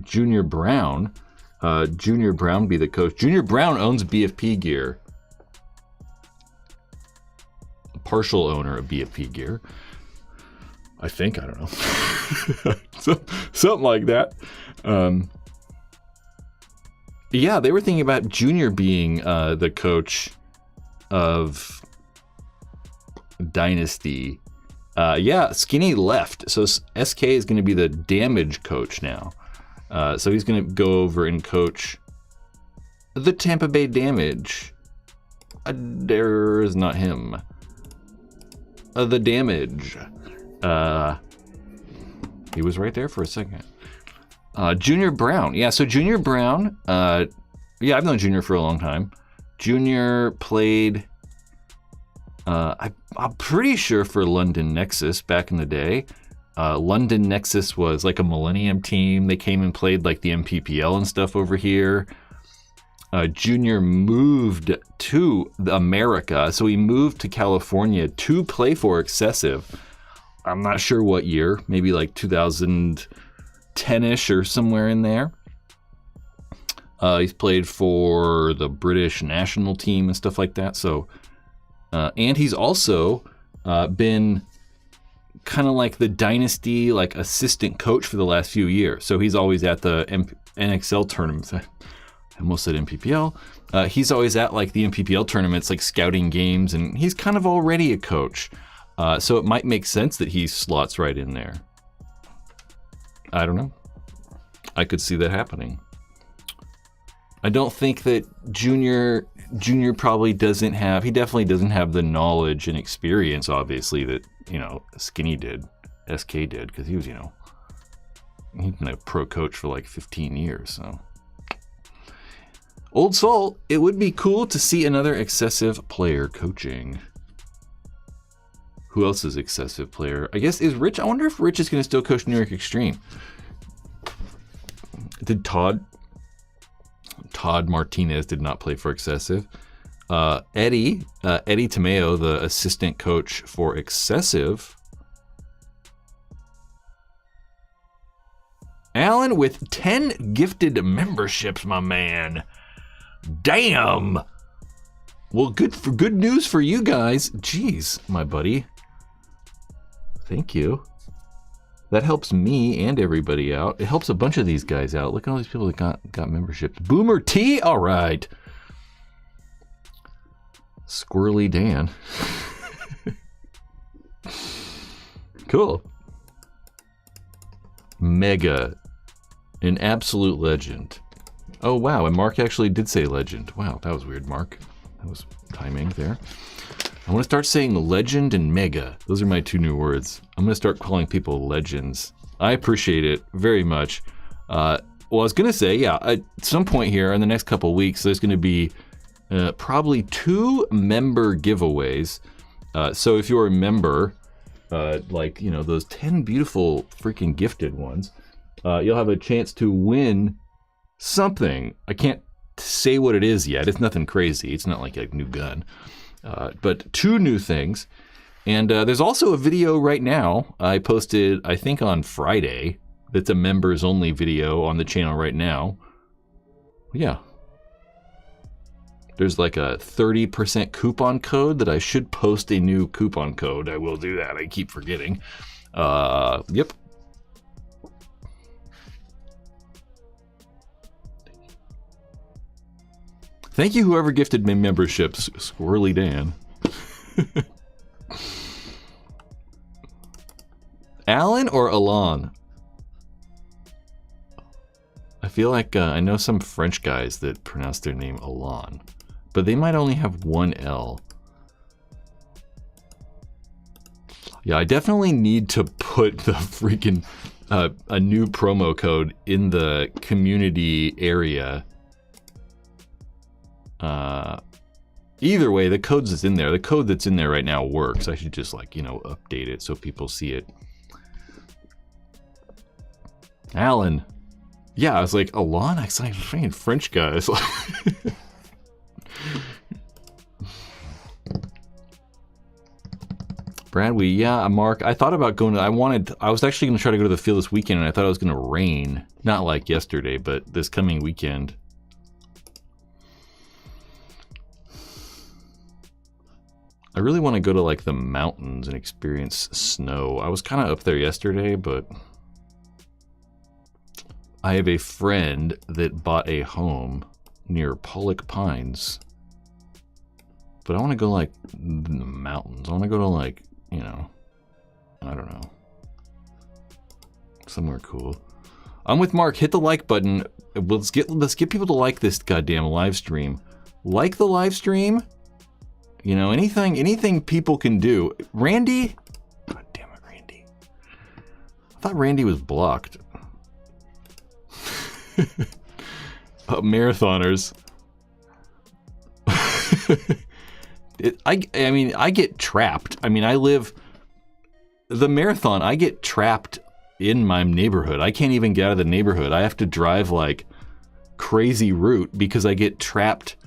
Junior Brown be the coach. Junior Brown owns BFP Gear. A partial owner of BFP Gear. I think, I don't know. Something like that. Yeah, they were thinking about Junior being the coach of Dynasty. Skinny left. So SK is going to be the damage coach now. So he's going to go over and coach the Tampa Bay Damage. There is not him. The Damage. He was right there for a second. Junior Brown. Yeah, so Junior Brown, I've known Junior for a long time. Junior played, I'm pretty sure for London Nexus back in the day. London Nexus was like a Millennium team. They came and played like the MPPL and stuff over here. Junior moved to America, so he moved to California to play for Excessive. I'm not sure what year, maybe like 2010-ish or somewhere in there. He's played for the British national team and stuff like that. So, and he's also been kind of like the Dynasty like assistant coach for the last few years. So he's always at the NXL tournaments. I almost said MPPL. He's always at like the MPPL tournaments, like scouting games, and he's kind of already a coach. So it might make sense that he slots right in there. I don't know. I could see that happening. I don't think that Junior probably doesn't have, he definitely doesn't have the knowledge and experience, obviously, that, Skinny did, SK did, because he was, he's been a pro coach for like 15 years, so. Old Salt, it would be cool to see another Excessive player coaching. Who else is Excessive player? I guess is Rich. I wonder if Rich is going to still coach New York Extreme. Did Todd Martinez did not play for Excessive. Eddie Tomeo, the assistant coach for Excessive. Alan with 10 gifted memberships, my man. Damn. Well, good news for you guys. Jeez, my buddy. Thank you. That helps me and everybody out. It helps a bunch of these guys out. Look at all these people that got memberships. Boomer T, all right. Squirrely Dan. Cool. Mega. An absolute legend. Oh, wow. And Mark actually did say legend. Wow, that was weird, Mark. That was timing there. I want to start saying legend and mega. Those are my two new words. I'm going to start calling people legends. I appreciate it very much. Well, I was going to say, at some point here in the next couple of weeks, there's going to be probably 2 member giveaways. So if you're a member, those 10 beautiful freaking gifted ones, you'll have a chance to win something. I can't say what it is yet. It's nothing crazy. It's not like a new gun. But 2 new things. And there's also a video right now I posted, I think on Friday, that's a members only video on the channel right now. Yeah. There's like a 30% coupon code that I should post a new coupon code. I will do that. I keep forgetting. Yep. Thank you, whoever gifted me memberships, Squirrely Dan. Alan or Alon? I feel like I know some French guys that pronounce their name Alon, but they might only have one L. Yeah, I definitely need to put the freaking a new promo code in the community area. Either way, the code that's in there right now works. I should just update it so people see it. Alan. Yeah, I was like, Alon? I said, fucking French guys. Bradley, yeah, Mark. I thought about going to, I was actually going to try to go to the field this weekend, and I thought it was going to rain. Not like yesterday, but this coming weekend. I really want to go to like the mountains and experience snow. I was kind of up there yesterday, but I have a friend that bought a home near Pollock Pines. But I want to go like the mountains. I want to go to like, I don't know. Somewhere cool. I'm with Mark. Hit the like button. Let's get people to like this goddamn live stream. Like the live stream. Anything people can do. Randy? God damn it, Randy. I thought Randy was blocked. Marathoners. I get trapped. The marathon, I get trapped in my neighborhood. I can't even get out of the neighborhood. I have to drive like crazy route because I get trapped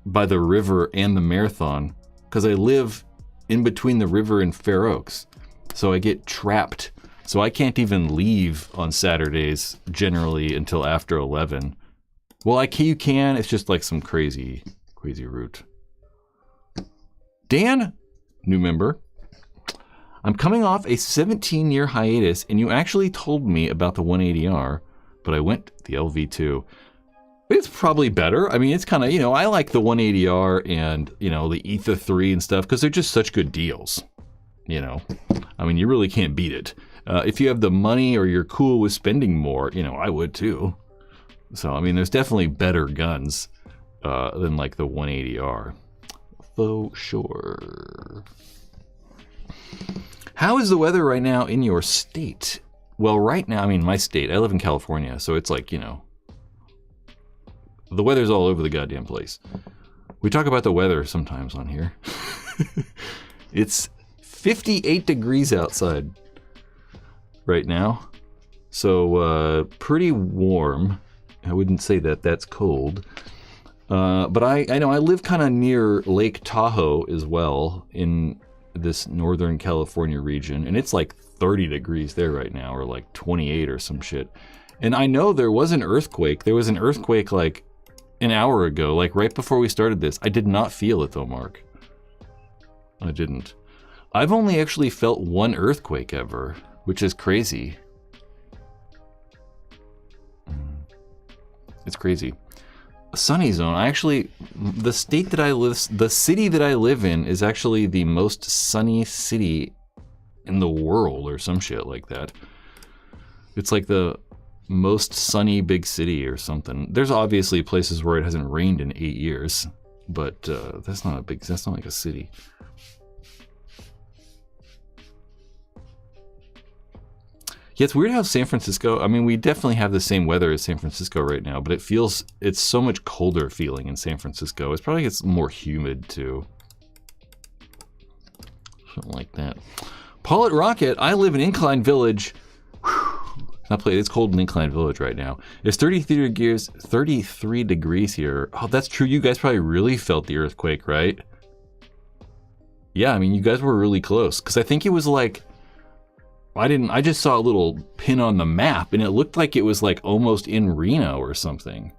by the river and the marathon because I live in between the river and Fair Oaks. So I get trapped. So I can't even leave on Saturdays generally until after 11. Well, you can. It's just like some crazy route. Dan, new member. I'm coming off a 17-year hiatus, and you actually told me about the 180R, but I went the LV2. It's probably better. It's kind of, I like the 180R and, the Ether 3 and stuff because they're just such good deals. You really can't beat it. If you have the money or you're cool with spending more, I would too. So, there's definitely better guns than like the 180R. For sure. How is the weather right now in your state? Well, right now, my state, I live in California, so it's like, the weather's all over the goddamn place. We talk about the weather sometimes on here. It's 58 degrees outside right now. So, pretty warm. I wouldn't say that that's cold. But I know I live kind of near Lake Tahoe as well in this Northern California region. And it's like 30 degrees there right now, or like 28 or some shit. And I know there was an earthquake. There was an earthquake like an hour ago, like right before we started this. I did not feel it though, Mark. I didn't. I've only actually felt one earthquake ever, which is crazy. It's crazy. Sunny zone. The city that I live in is actually the most sunny city in the world or some shit like that. It's like the most sunny big city or something. There's obviously places where it hasn't rained in 8 years, but that's not like a city. Yeah, it's weird how San Francisco, we definitely have the same weather as San Francisco right now, but it's so much colder feeling in San Francisco. It's probably gets more humid too. Something like that. Paul at Rocket, I live in Incline Village. It's cold in Incline Village right now. It's 33 degrees here. Oh, that's true. You guys probably really felt the earthquake, right? Yeah, you guys were really close. Because I think it was like, I just saw a little pin on the map, and it looked like it was like almost in Reno or something.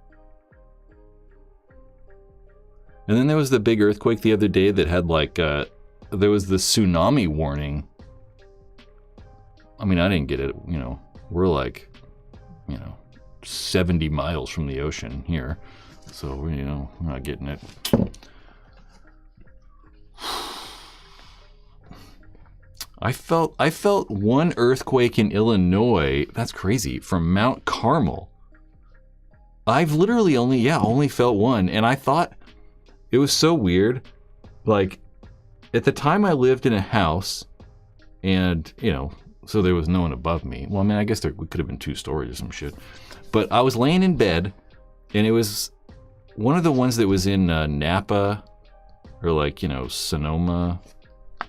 And then there was the big earthquake the other day that had like, there was the tsunami warning. I didn't get it, we're like, 70 miles from the ocean here. So, we're not getting it. I felt one earthquake in Illinois. That's crazy. From Mount Carmel. I've literally only felt one, and I thought it was so weird. Like, at the time I lived in a house, and so there was no one above me. Well, I guess there could have been 2 stories or some shit. But I was laying in bed, and it was one of the ones that was in Napa, or like, Sonoma, a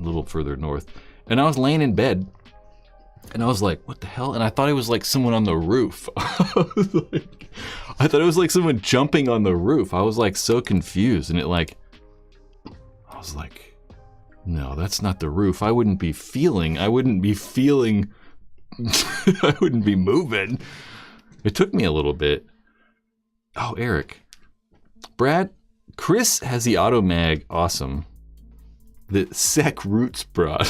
little further north. And I was laying in bed, and I was like, what the hell? And I thought it was like someone on the roof. I thought it was like someone jumping on the roof. I was like so confused, and I was like, no, that's not the roof. I wouldn't be feeling, I wouldn't be moving. It took me a little bit. Oh, Eric. Brad, Chris has the Auto Mag, awesome, that Sec Roots brought.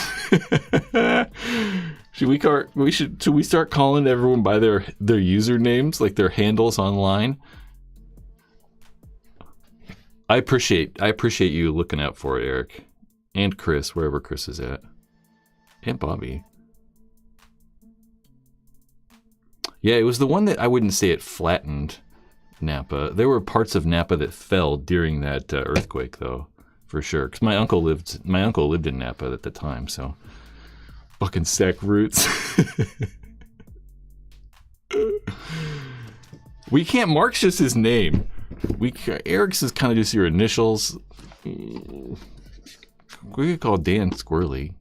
Should we start calling everyone by their usernames, like their handles online? I appreciate you looking out for it, Eric. And Chris, wherever Chris is at. And Bobby. Yeah, it was the one that I wouldn't say it flattened Napa. There were parts of Napa that fell during that earthquake, though, for sure. Because my uncle lived in Napa at the time, so fucking Sec Roots. We can't. Mark's just his name. Eric's is kind of just your initials. We could call Dan Squirrely.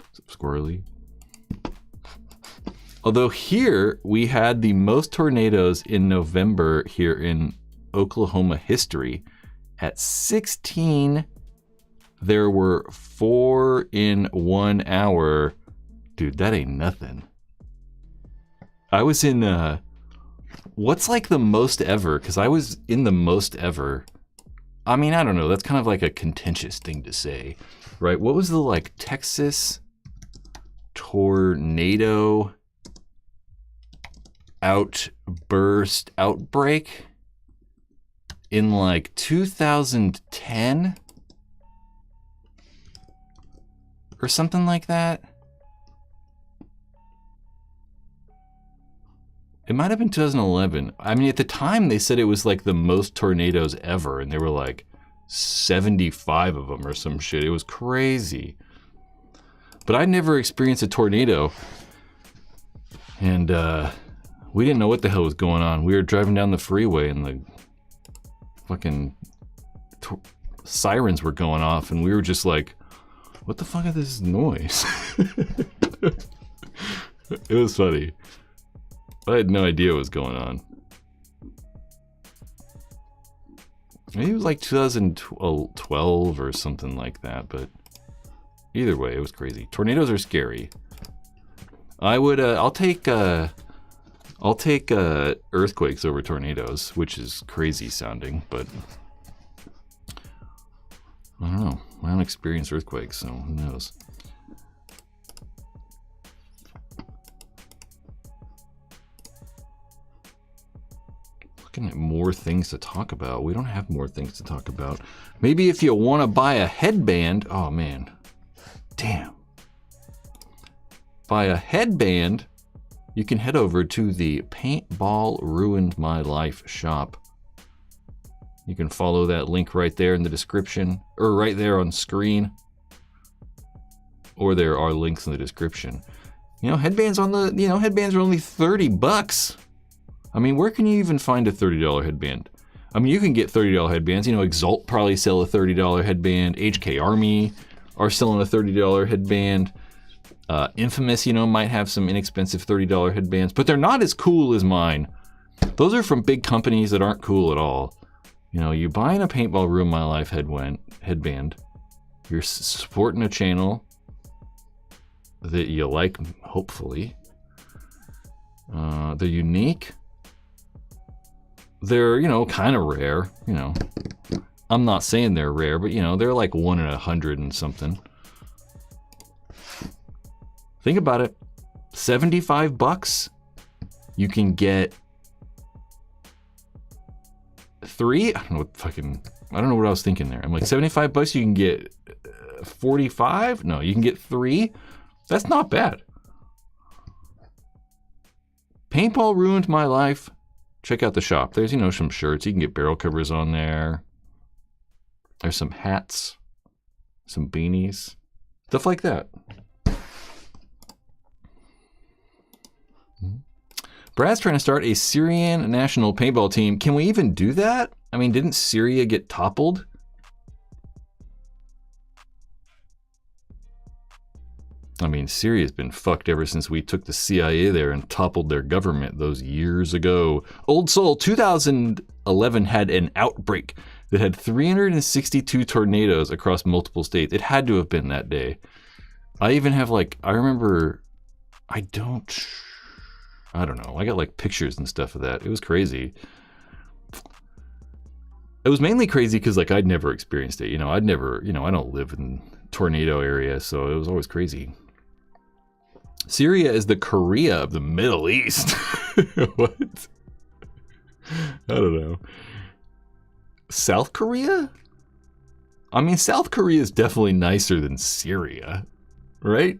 Although here we had the most tornadoes in November here in Oklahoma history. At 16, there were 4 in 1 hour. Dude, that ain't nothing. I was in, what's like the most ever? Because I was in the most ever. I mean, I don't know. That's kind of like a contentious thing to say, right? What was the like Texas tornado outbreak in like 2010 or something like that? It might have been 2011. I mean, at the time they said it was like the most tornadoes ever, and there were like 75 of them or some shit. It was crazy. But I never experienced a tornado, and we didn't know what the hell was going on. We were driving down the freeway, and the fucking sirens were going off, and we were just like, what the fuck is this noise? It was funny. I had no idea what was going on. Maybe it was like 2012 or something like that, but either way, it was crazy. Tornadoes are scary. I'll take earthquakes over tornadoes, which is crazy sounding, but I don't know. I haven't experienced earthquakes, so who knows? Looking at more things to talk about. We don't have more things to talk about. Maybe if you want to buy a headband. Oh man, damn. Buy a headband. You can head over to the Paintball Ruined My Life shop. You can follow that link right there in the description, or right there on screen. Or there are links in the description. Headbands headbands are only $30. I mean, where can you even find a $30 headband? I mean, you can get $30 headbands. Exalt probably sell a $30 headband. HK Army are selling a $30 headband. Infamous, might have some inexpensive $30 headbands, but they're not as cool as mine. Those are from big companies that aren't cool at all. You buying a Paintball Ruin My Life headband, you're supporting a channel that you like, hopefully. They're unique. They're, kind of rare, I'm not saying they're rare, but, they're like 1 in 100 and something. Think about it. $75, you can get 3. I don't know what I was thinking there. I'm like, $75, you can get 45? No, you can get 3. That's not bad. Paintball Ruined My Life. Check out the shop. There's, some shirts. You can get barrel covers on there. There's some hats, some beanies, stuff like that. Brad's trying to start a Syrian national paintball team. Can we even do that? I mean, didn't Syria get toppled? I mean, Syria's been fucked ever since we took the CIA there and toppled their government those years ago. Old Soul, 2011 had an outbreak that had 362 tornadoes across multiple states. It had to have been that day. I even have like, I remember, I don't know. I got like pictures and stuff of that. It was crazy. It was mainly crazy because like I'd never experienced it. I'd never, I don't live in tornado area, so it was always crazy. Syria is the Korea of the Middle East. What? I don't know. South Korea? I mean, South Korea is definitely nicer than Syria, right?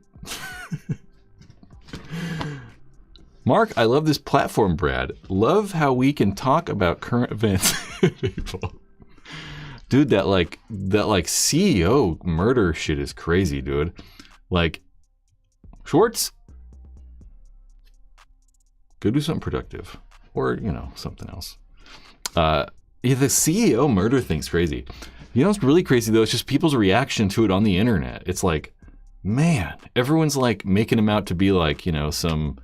Mark, I love this platform, Brad. Love how we can talk about current events. People. Dude, that CEO murder shit is crazy, dude. Like, Schwartz, go do something productive. Or, something else. Yeah, the CEO murder thing's crazy. What's really crazy, though? It's just people's reaction to it on the internet. It's like, man, everyone's like making him out to be like, some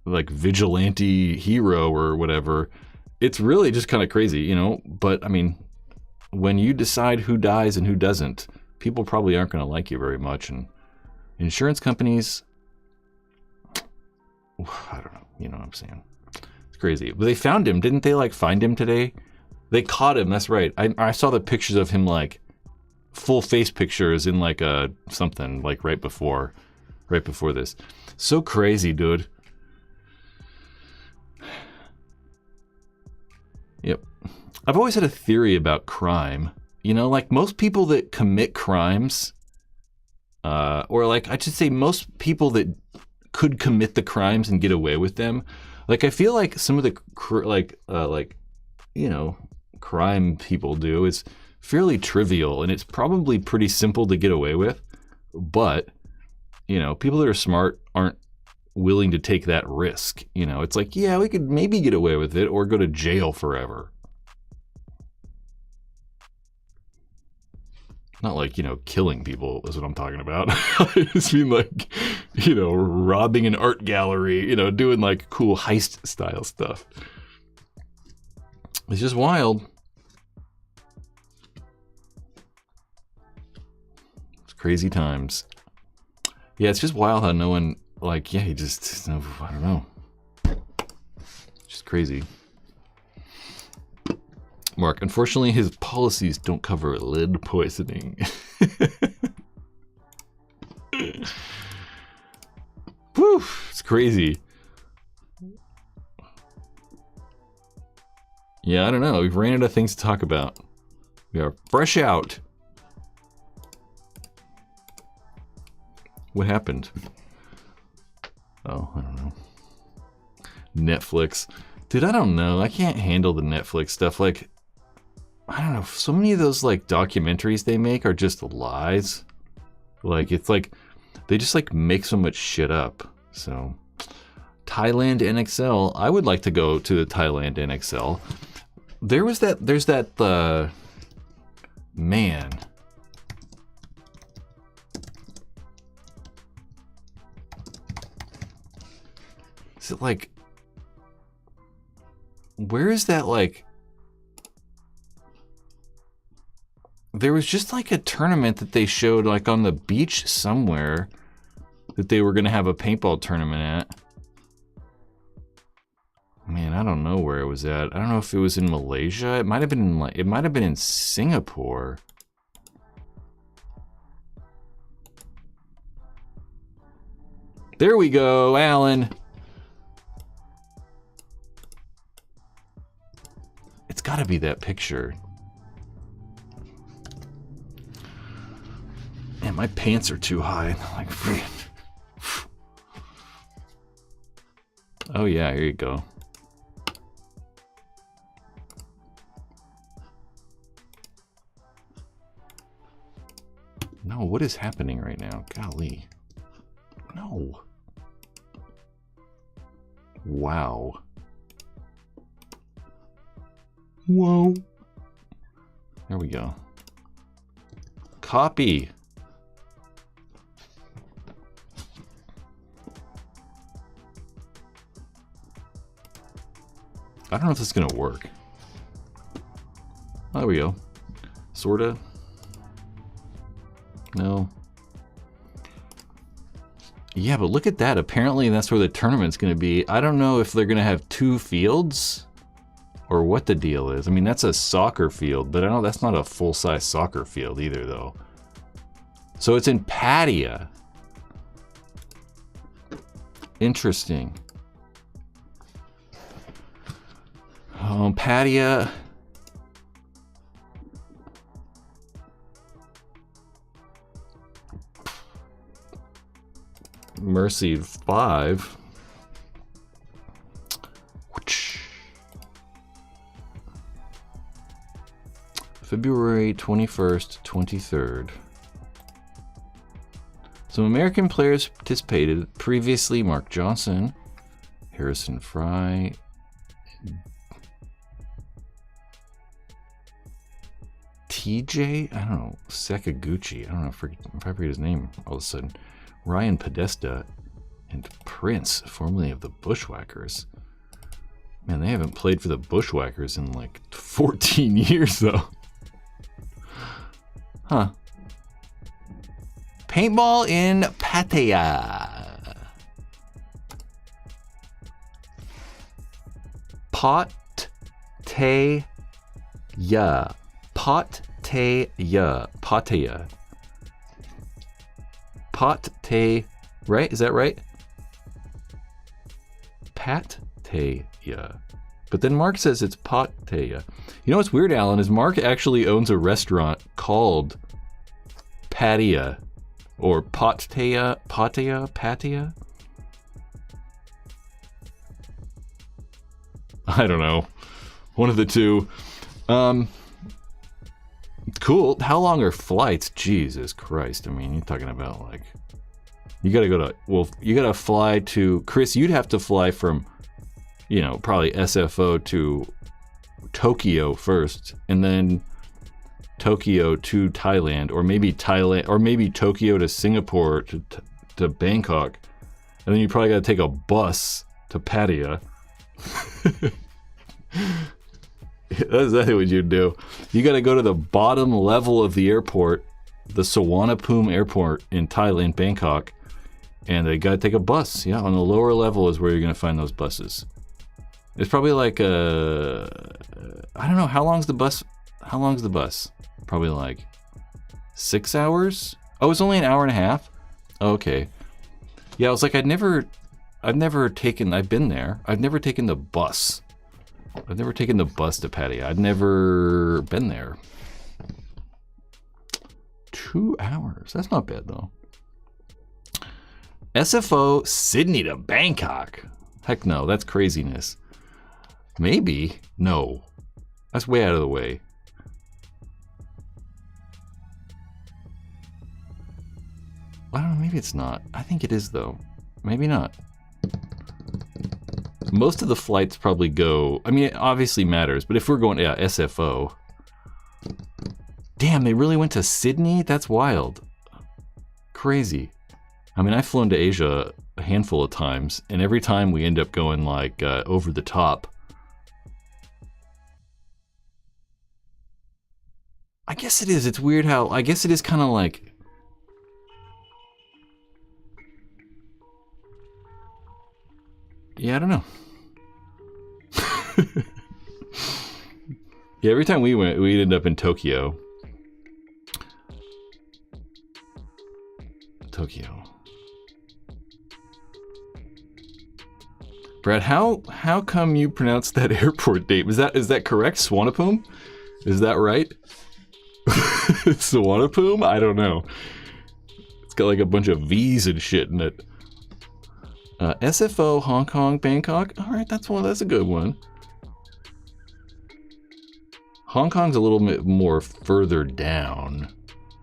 like vigilante hero or whatever. It's really just kind of crazy, But, I mean, when you decide who dies and who doesn't, people probably aren't going to like you very much. And insurance companies, I don't know. You know what I'm saying? It's crazy. But they found him. Didn't they like find him today? They caught him. That's right. I saw the pictures of him, like full face pictures in like a something like right before this. So crazy, dude. Yep. I've always had a theory about crime. Like most people that commit crimes, or like I should say most people that could commit the crimes and get away with them. Like I feel like some of the crime people do is fairly trivial, and it's probably pretty simple to get away with. But people that are smart aren't willing to take that risk. It's like, yeah, we could maybe get away with it or go to jail forever. Not like, killing people is what I'm talking about. I just mean like, robbing an art gallery, doing like cool heist style stuff. It's just wild. It's crazy times. Yeah, it's just wild how no one, like, yeah, he just, I don't know. Just crazy. Mark, unfortunately, his policies don't cover lead poisoning. Whew, it's crazy. Yeah, I don't know. We've ran out of things to talk about. We are fresh out. What happened? Oh, I don't know. Netflix. Dude, I don't know. I can't handle the Netflix stuff. Like, I don't know. So many of those like documentaries they make are just lies. Like, it's like they just like make so much shit up. So, Thailand NXL. I would like to go to the Thailand NXL. There's that man. Is it like, where is that like, there was just like a tournament that they showed like on the beach somewhere that they were going to have a paintball tournament at. Man, I don't know where it was at. I don't know if it was in Malaysia. It might have been in Singapore. There we go, Alan. It's got to be that picture. Man, my pants are too high. Like, oh yeah, here you go. No, what is happening right now? Golly. No. Wow. Whoa. There we go. Copy. I don't know if this is gonna work. Oh, there we go. Sorta. No. Yeah, but look at that. Apparently that's where the tournament's gonna be. I don't know if they're gonna have 2 fields or what the deal is. I mean, that's a soccer field, but I know that's not a full-size soccer field either, though. So it's in Pattaya. Interesting. Pattaya. Mercy 5. February 21st, 23rd. Some American players participated. Previously, Mark Johnson, Harrison Fry, TJ, I don't know, Sakaguchi, I don't know if I forget his name all of a sudden. Ryan Podesta and Prince, formerly of the Bushwhackers. Man, they haven't played for the Bushwhackers in like 14 years though. Huh. Paintball in Pattaya. Pattaya. Pattaya. Pattaya. Pattaya. Right? Is that right? Pattaya. But then Mark says it's Pattaya. You know what's weird, Alan, is Mark actually owns a restaurant called Pattaya. Or Pattaya. I don't know. One of the two. Cool. How long are flights? Jesus Christ. I mean, you're talking about like... You gotta go to... Well, you gotta fly to... Chris, you'd have to fly from, you know, probably SFO to Tokyo first. And then Tokyo to Thailand. Or maybe Thailand... Or maybe Tokyo to Singapore to Bangkok. And then you probably gotta take a bus to Pattaya. That's exactly what you'd do. You got to go to the bottom level of the airport, the Suvarnabhumi airport in Thailand, Bangkok, and they got to take a bus. Yeah, on the lower level is where you're going to find those buses. It's probably like I don't know, how long's the bus? Probably like 6 hours? Oh, it's only an hour and a half? Oh, okay. Yeah, I was like, I've never been there. I've never taken the bus. I've never taken the bus to Pattaya. I've never been there. 2 hours. That's not bad, though. SFO, Sydney to Bangkok. Heck no, that's craziness. Maybe. No. That's way out of the way. I don't know, maybe it's not. I think it is, though. Maybe not. Most of the flights probably go... I mean, it obviously matters, but if we're going... Yeah, SFO. Damn, they really went to Sydney? That's wild. Crazy. I mean, I've flown to Asia a handful of times, and every time we end up going, like, over the top. I guess it is. It's weird how... I guess it is kind of like... Yeah, I don't know. Yeah, every time we went, we'd end up in Tokyo. Brad, how come you pronounced that airport name? Is that correct? Suvarnabhumi? Is that right? Suvarnabhumi? I don't know. It's got like a bunch of V's and shit in it. SFO, Hong Kong, Bangkok. All right, that's a good one. Hong Kong's a little bit more further down.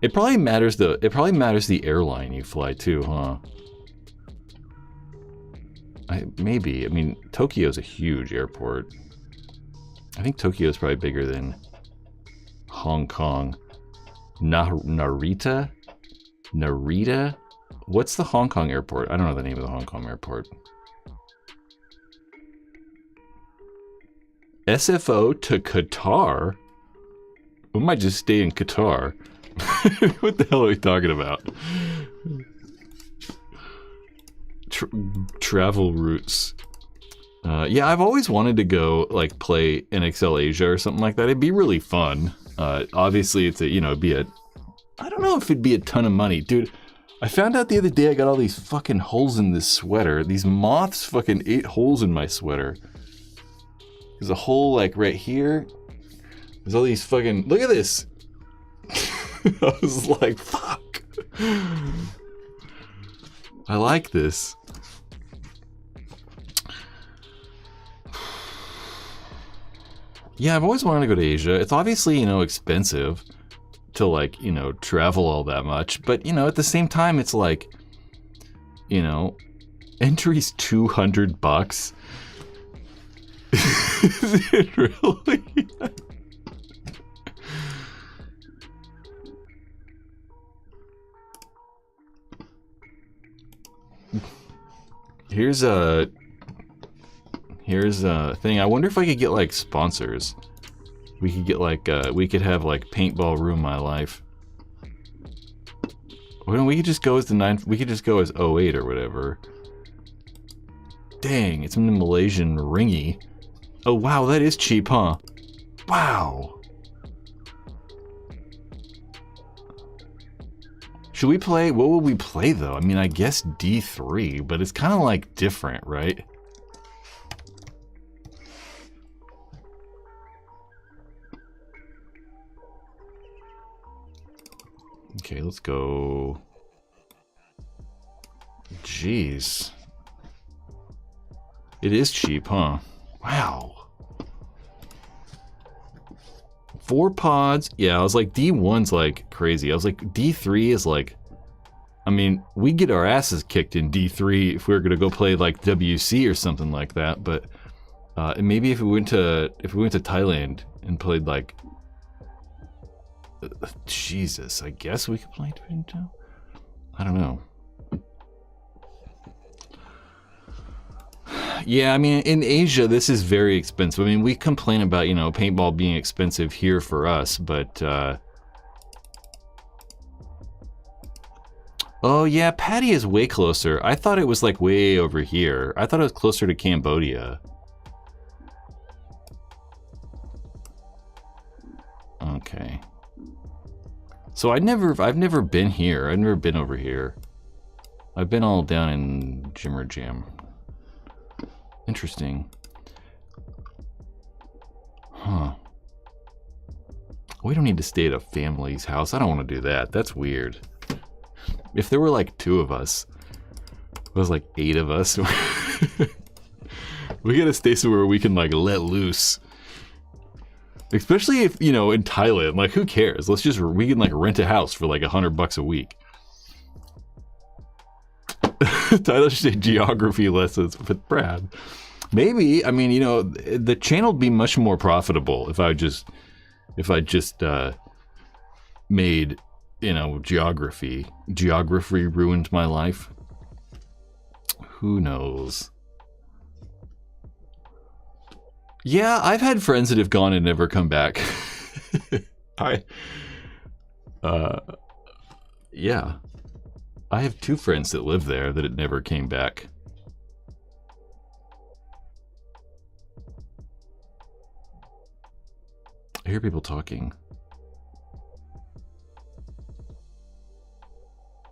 It probably matters the airline you fly to, huh? Maybe. I mean, Tokyo's a huge airport. I think Tokyo's probably bigger than Hong Kong. Narita? What's the Hong Kong airport? I don't know the name of the Hong Kong airport. SFO to Qatar? We might just stay in Qatar. What the hell are we talking about? Travel routes. Yeah, I've always wanted to go like play NXL Asia or something like that. It'd be really fun. Obviously, it's a, it'd be a, I don't know if it'd be a ton of money, dude. I found out the other day I got all these fucking holes in this sweater. These moths fucking ate holes in my sweater. There's a hole like right here. There's all these fucking, look at this. I was like, fuck. I like this. Yeah, I've always wanted to go to Asia. It's obviously, expensive to like, travel all that much. But, at the same time, it's like, entry's $200. Is it really? Here's a thing. I wonder if I could get like sponsors. We could get like we could have like Paintball ruin my life. Well, we could just go as the 9. We could just go as 08 or whatever. Dang, it's in the Malaysian ringy. Oh wow, that is cheap, huh? Wow. Should we play? What would we play though? I mean, I guess D3, but it's kind of like different, right? Okay, let's go. Jeez. It is cheap, huh? Wow. 4 pods. Yeah, I was like, D1's like crazy. I was like, D3 is like, I mean, we get our asses kicked in D3 if we were gonna go play like WC or something like that. But and maybe if we went to Thailand and played like, Jesus, I guess we could play Twinto. I don't know. Yeah, I mean, in Asia, this is very expensive. I mean, we complain about, paintball being expensive here for us, but, oh, yeah, Patty is way closer. I thought it was, like, way over here. I thought it was closer to Cambodia. Okay. So I've never been here. I've never been over here. I've been all down in Jimmer Jam. Interesting. Huh. We don't need to stay at a family's house. I don't want to do that. That's weird. If there were like 2 of us, it was like 8 of us. We gotta stay somewhere we can like let loose. Especially if, in Thailand, like who cares? We can like rent a house for like $100 a week. Tyler should say geography lessons with Brad. Maybe, I mean, the channel would be much more profitable if I just made, geography. Geography ruined my life. Who knows? Yeah, I've had friends that have gone and never come back. Yeah. I have 2 friends that live there that it never came back. I hear people talking.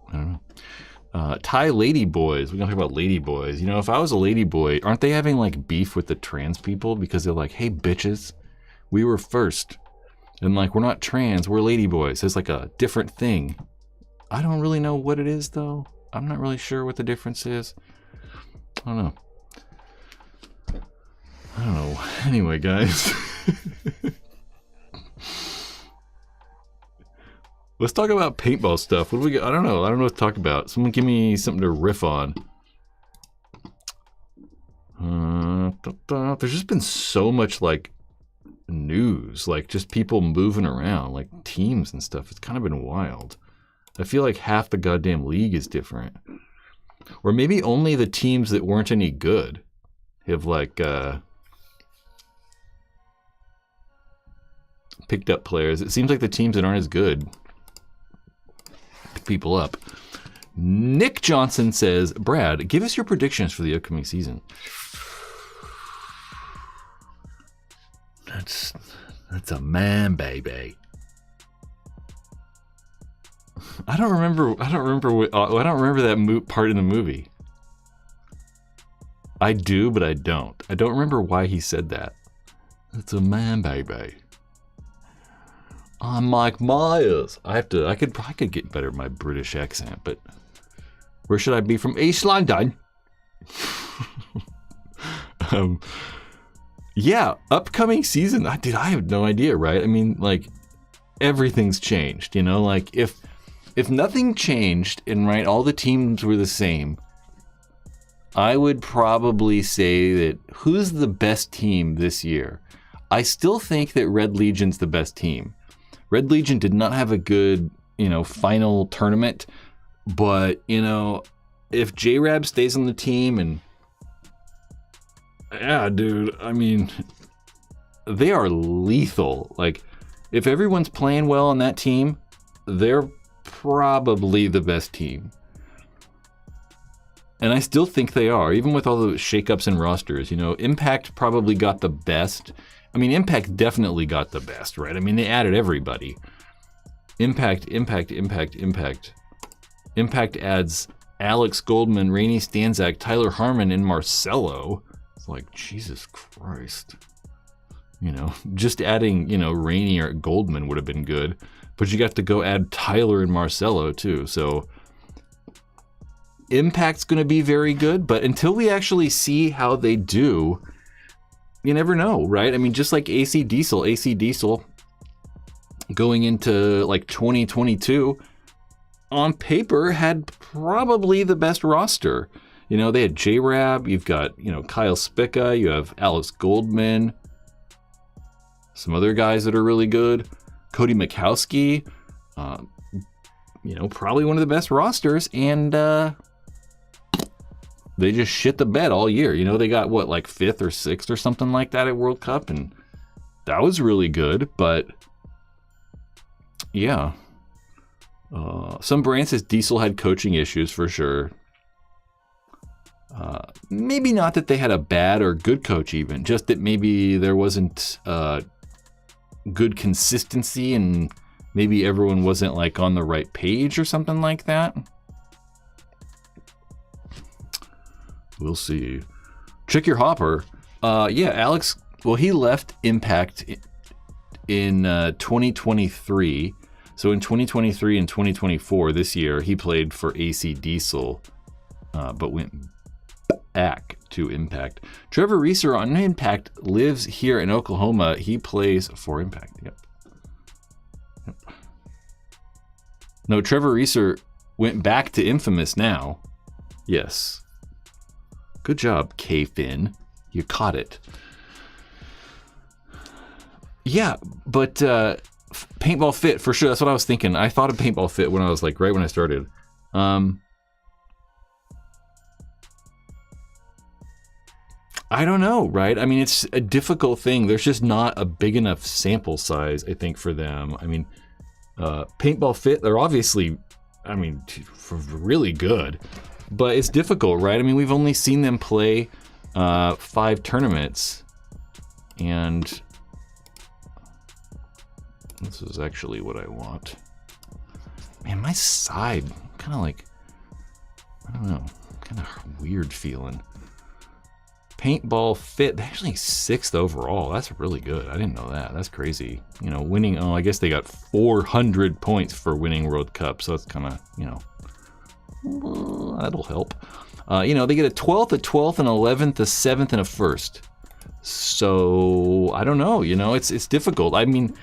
I don't know. Thai lady boys. We're gonna talk about lady boys. If I was a lady boy, aren't they having like beef with the trans people because they're like, hey bitches, we were first. And like, we're not trans, we're lady boys. It's like a different thing. I don't really know what it is though. I'm not really sure what the difference is. I don't know. Anyway, guys. Let's talk about paintball stuff. What do we got? I don't know what to talk about. Someone give me something to riff on. There's just been so much like news, like just people moving around, like teams and stuff. It's kind of been wild. I feel like half the goddamn league is different. Or maybe only the teams that weren't any good have like picked up players. It seems like the teams that aren't as good pick people up. Nick Johnson says, Brad, give us your predictions for the upcoming season. That's a man, baby. I don't remember that part in the movie. I do, but I don't. I don't remember why he said that. It's a man, baby. I'm Mike Myers. I could get better at my British accent, but where should I be from? East London. Yeah, upcoming season. I have no idea, right? I mean, like, everything's changed, you know? Like, if nothing changed and, right, all the teams were the same, I would probably say that who's the best team this year? I still think that Red Legion's the best team. Red Legion did not have a good, final tournament, but, if J-Rab stays on the team and yeah, dude, I mean, they are lethal. Like, if everyone's playing well on that team, they're probably the best team. And I still think they are, even with all the shakeups in rosters. Impact probably got the best. I mean, Impact definitely got the best, right? I mean, they added everybody. Impact adds Alex Goldman, Rainey Stanzak, Tyler Harmon, and Marcelo. Like, Jesus Christ. Just adding, Rainey or Goldman would have been good. But you got to go add Tyler and Marcelo, too. So, Impact's going to be very good. But until we actually see how they do, you never know, right? I mean, just like AC Diesel going into, like, 2022, on paper, had probably the best roster. They had J-Rab, you've got, Kyle Spica, you have Alex Goldman, some other guys that are really good, Cody Mikowski, probably one of the best rosters, and they just shit the bed all year. They got, like 5th or 6th or something like that at World Cup, and that was really good, but yeah. Some brand says Diesel had coaching issues for sure. Maybe not that they had a bad or good coach even, just that maybe there wasn't good consistency and maybe everyone wasn't like on the right page or something like that. We'll see. Check your hopper. Yeah, Alex, well, he left Impact in 2023. So in 2023 and 2024, this year, he played for AC Diesel, but went back to Impact. Trevor Reeser on Impact lives here in Oklahoma. He plays for Impact. Yep. No, Trevor Reeser went back to Infamous now. Yes. Good job, K-Fin. You caught it. Yeah, but Paintball Fit, for sure. That's what I was thinking. I thought of Paintball Fit when I was like, right when I started. I don't know, right? I mean, it's a difficult thing. There's just not a big enough sample size, I think, for them. I mean, Paintball Fit, they're obviously, really good, but it's difficult, right? I mean, we've only seen them play 5 tournaments, and this is actually what I want. Man, my side, kind of like, I don't know, kind of weird feeling. Paintball Fit, they're actually 6th overall. That's really good. I didn't know that. That's crazy. Winning, I guess they got 400 points for winning World Cup. So that's kind of, that'll help. They get a 12th, a 12th, an 11th, a 7th, and a 1st. So I don't know. It's difficult. I mean,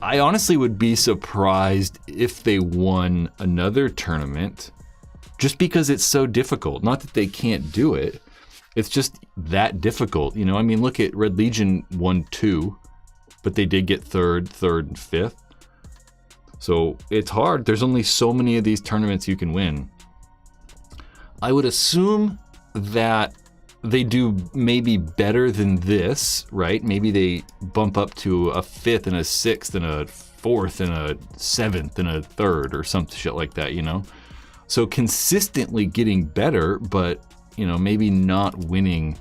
I honestly would be surprised if they won another tournament just because it's so difficult. Not that they can't do it. It's just that difficult. Look at Red Legion won 2, but they did get third, and fifth. So it's hard. There's only so many of these tournaments you can win. I would assume that they do maybe better than this, right? Maybe they bump up to a fifth and a sixth and a fourth and a seventh and a third or some shit like that, you know? So consistently getting better, but, you know, maybe not winning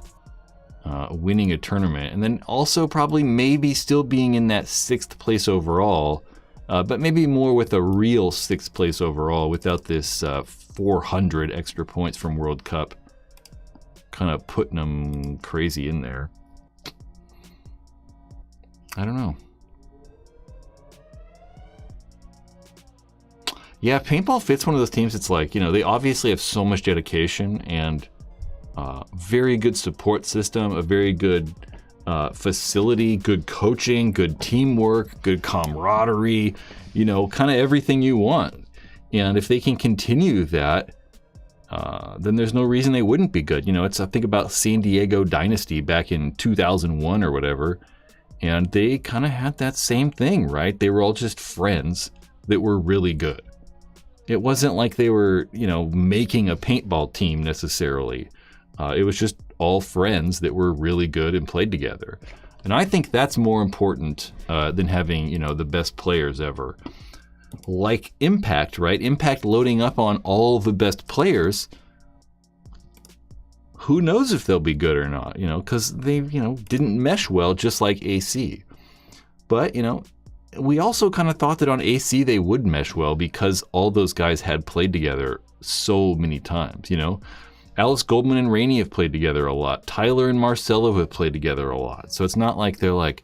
a tournament. And then also probably maybe still being in that sixth place overall, but maybe more with a real sixth place overall without this 400 extra points from World Cup kind of putting them crazy in there. I don't know. Yeah, Paintball Fit's one of those teams. It's like, you know, they obviously have so much dedication and very good support system, a very good facility, good coaching, good teamwork, good camaraderie, you know, kind of everything you want. And if they can continue that, then there's no reason they wouldn't be good. You know, I think about San Diego Dynasty back in 2001 or whatever, and they kind of had that same thing, right? They were all just friends that were really good. It wasn't like they were, you know, making a paintball team necessarily. It was just all friends that were really good and played together. And I think that's more important than having, you know, the best players ever. Like Impact, right? Impact loading up on all the best players. Who knows if they'll be good or not, you know, because they, you know, didn't mesh well, just like AC. But, you know, we also kind of thought that on AC they would mesh well because all those guys had played together so many times, you know. Alice Goldman and Rainey have played together a lot. Tyler and Marcelo have played together a lot. So it's not like they're like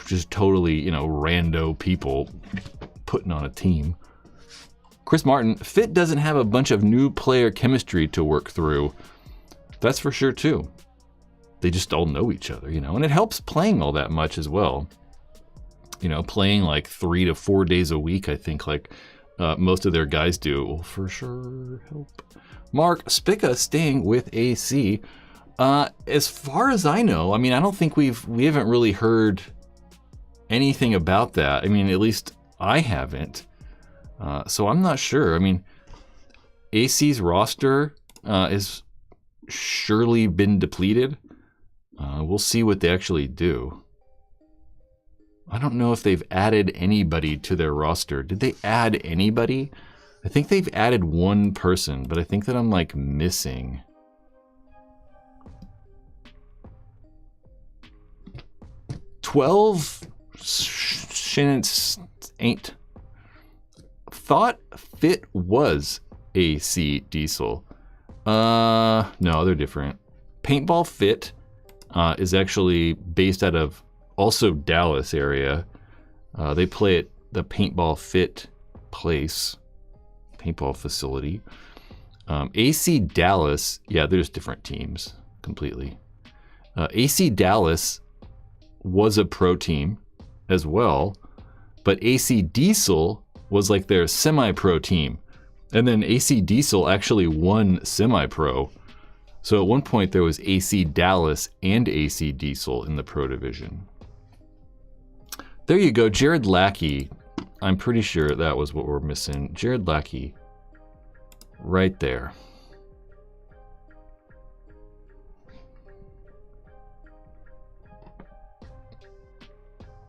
just totally, you know, rando people putting on a team. Chris Martin, Fit doesn't have a bunch of new player chemistry to work through. That's for sure too. They just all know each other, you know, and it helps playing all that much as well. You know, playing like 3 to 4 days a week, I think, like most of their guys do, will for sure help. Mark Spica staying with AC. As far as I know, I mean, I don't think we haven't really heard anything about that. I mean, at least I haven't. So I'm not sure. I mean, AC's roster has surely been depleted. We'll see what they actually do. I don't know if they've added anybody to their roster. Did they add anybody? I think they've added one person, but I think that I'm like missing. $12 ain't. Thought Fit was AC Diesel. No, they're different. Paintball Fit is actually based out of also Dallas area. They play at the Paintball Fit place, paintball facility. AC Dallas, yeah, there's different teams completely. AC Dallas was a pro team as well, but AC Diesel was like their semi-pro team. And then AC Diesel actually won semi-pro. So at one point there was AC Dallas and AC Diesel in the pro division. There you go, Jared Lackey. I'm pretty sure that was what we're missing. Jared Lackey, right there.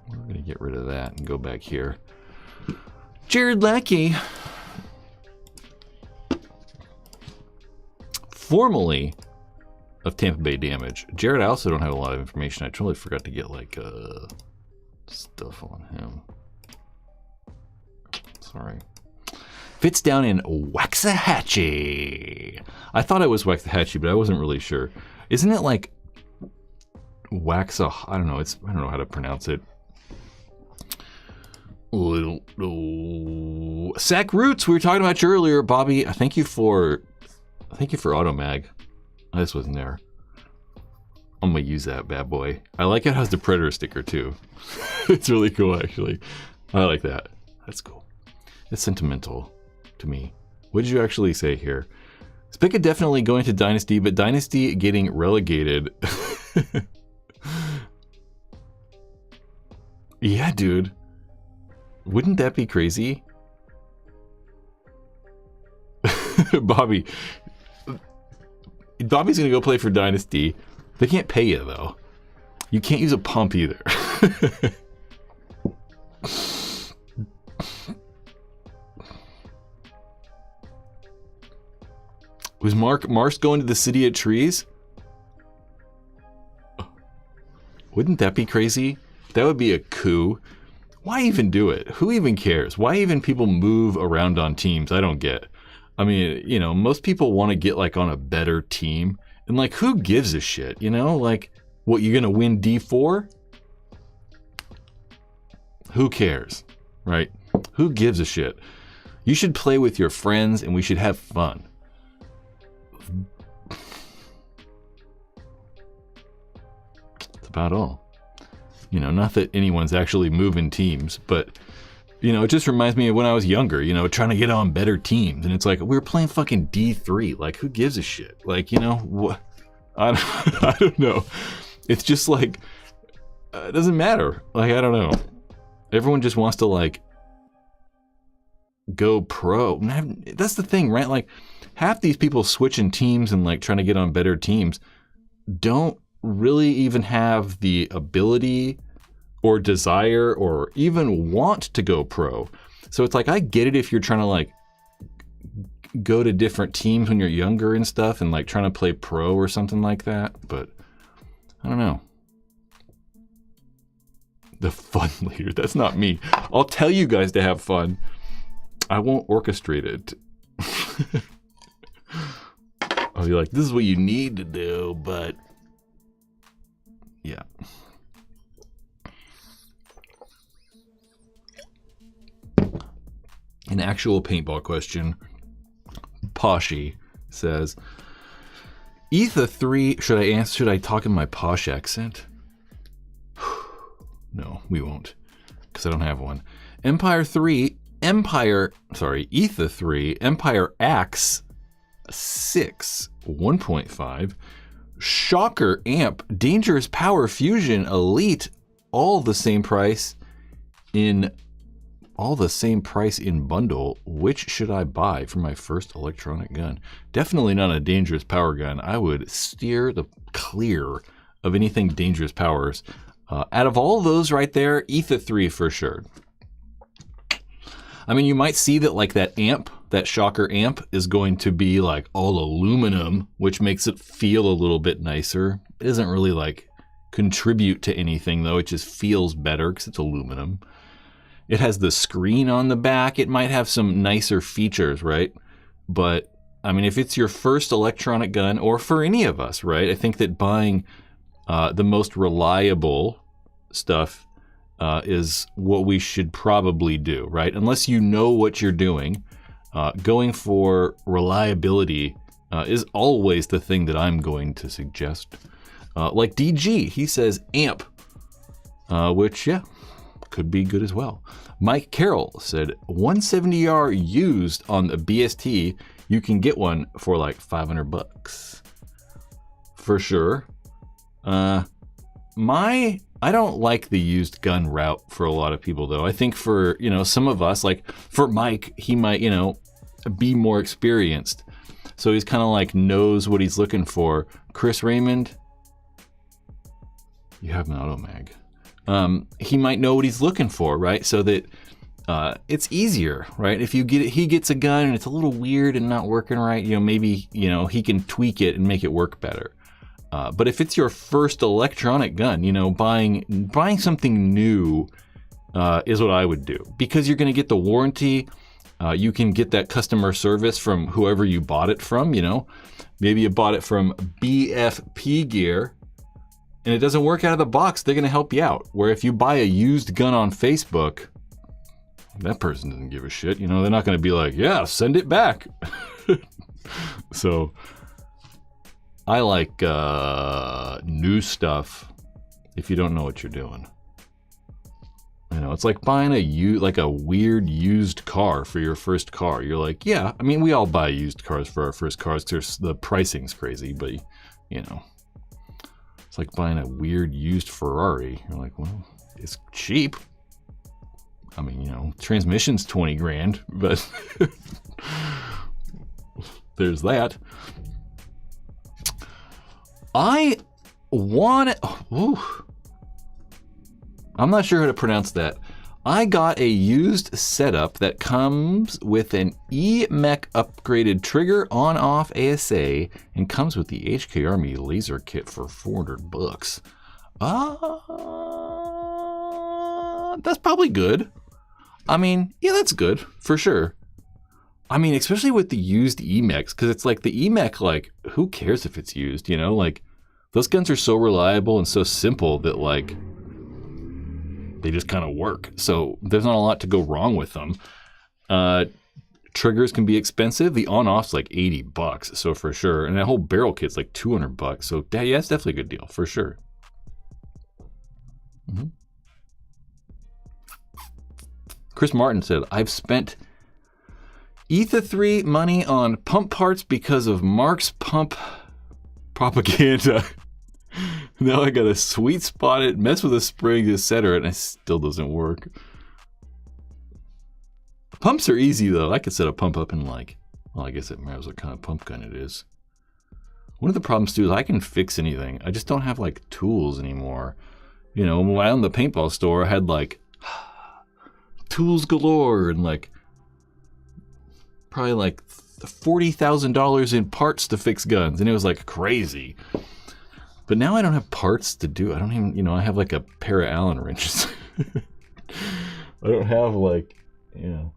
We're gonna get rid of that and go back here. Jared Lackey, formerly of Tampa Bay Damage. Jared, I also don't have a lot of information. I totally forgot to get like stuff on him. Sorry. Fits down in Waxahachie. I thought it was Waxahachie, but I wasn't really sure. Isn't it like Waxa? I don't know. I don't know how to pronounce it. Sack Roots, we were talking about you earlier, Bobby. Thank you for Automag. This wasn't there. I'm gonna use that bad boy. I like it has the Predator sticker too. It's really cool actually. I like that. That's cool. It's sentimental to me. What did you actually say here? Spica definitely going to Dynasty, but Dynasty getting relegated. Yeah, dude. Wouldn't that be crazy? Bobby's going to go play for Dynasty. They can't pay you, though. You can't use a pump either. Was Mark's going to the City of Trees? Wouldn't that be crazy? That would be a coup. Why even do it? Who even cares? Why even people move around on teams? I don't get. I mean, you know, most people want to get like on a better team. And like, who gives a shit? You know, like, what, you're going to win D4? Who cares? Right? Who gives a shit? You should play with your friends and we should have fun. That's about all. You know, not that anyone's actually moving teams, but, you know, it just reminds me of when I was younger, you know, trying to get on better teams. And it's like, we were playing fucking D3. Like, who gives a shit? Like, you know, what? I don't know. It's just like, it doesn't matter. Like, I don't know. Everyone just wants to, like, go pro. That's the thing, right? Like, half these people switching teams and, like, trying to get on better teams don't really even have the ability or desire or even want to go pro. So it's like, I get it if you're trying to like go to different teams when you're younger and stuff and like trying to play pro or something like that, but I don't know. The fun leader, that's not me. I'll tell you guys to have fun. I won't orchestrate it. I'll be like, this is what you need to do, but yeah. An actual paintball question. Poshy says, Etha 3, should I talk in my posh accent? No, we won't, because I don't have one. Etha 3, Empire Axe 6, 1.5. Shocker Amp, Dangerous Power Fusion Elite, all the same price in bundle. Which should I buy for my first electronic gun? Definitely not a Dangerous Power gun. I would steer the clear of anything Dangerous Powers. Out of all those right there, Etha 3 for sure. I mean, you might see that like that amp, that Shocker amp is going to be like all aluminum, which makes it feel a little bit nicer. It doesn't really like contribute to anything though. It just feels better because it's aluminum. It has the screen on the back. It might have some nicer features, right? But I mean, if it's your first electronic gun, or for any of us, right? I think that buying the most reliable stuff is what we should probably do, right? Unless you know what you're doing, going for reliability is always the thing that I'm going to suggest. Like DG, he says amp, which, yeah, could be good as well. Mike Carroll said 170R used on the BST. You can get one for like $500 for sure. I don't like the used gun route for a lot of people though. I think for, you know, some of us, like for Mike, he might, you know, be more experienced. So he's kind of like knows what he's looking for. Chris Raymond, you have an auto mag. He might know what he's looking for, right? So that it's easier, right? If you get it, he gets a gun and it's a little weird and not working right, you know, maybe, you know, he can tweak it and make it work better. But if it's your first electronic gun, you know, buying something new is what I would do, because you're going to get the warranty. You can get that customer service from whoever you bought it from. You know, maybe you bought it from BFP Gear, and it doesn't work out of the box. They're going to help you out. Where if you buy a used gun on Facebook, that person doesn't give a shit. You know, they're not going to be like, yeah, send it back. So I like new stuff if you don't know what you're doing. You know, it's like buying a weird used car for your first car. You're like, yeah, I mean, we all buy used cars for our first cars because the pricing's crazy, but, you know, it's like buying a weird used Ferrari. You're like, well, it's cheap. I mean, you know, transmission's 20 grand, but there's that. I'm not sure how to pronounce that. I got a used setup that comes with an E-Mech upgraded trigger on-off ASA and comes with the HK Army laser kit for $400. That's probably good. I mean, yeah, that's good for sure. I mean, especially with the used E-Mechs, because it's like the E-Mech, like, who cares if it's used, you know? Like, those guns are so reliable and so simple that, like, they just kind of work. So there's not a lot to go wrong with them. Triggers can be expensive. The on-off's like $80, so for sure. And that whole barrel kit's like $200. So yeah, it's definitely a good deal, for sure. Mm-hmm. Chris Martin said, I've spent Ether 3 money on pump parts because of Mark's pump propaganda. Now I gotta sweet spot it, mess with the springs, etc., and it still doesn't work. Pumps are easy though. I could set a pump up in like, well, I guess it matters what kind of pump gun it is. One of the problems too is I can fix anything. I just don't have like tools anymore. You know, when I owned the paintball store, I had like tools galore and like probably like $40,000 in parts to fix guns, and it was like crazy. But now I don't have parts to do. I don't even, you know, I have like a pair of Allen wrenches. I don't have like, you know.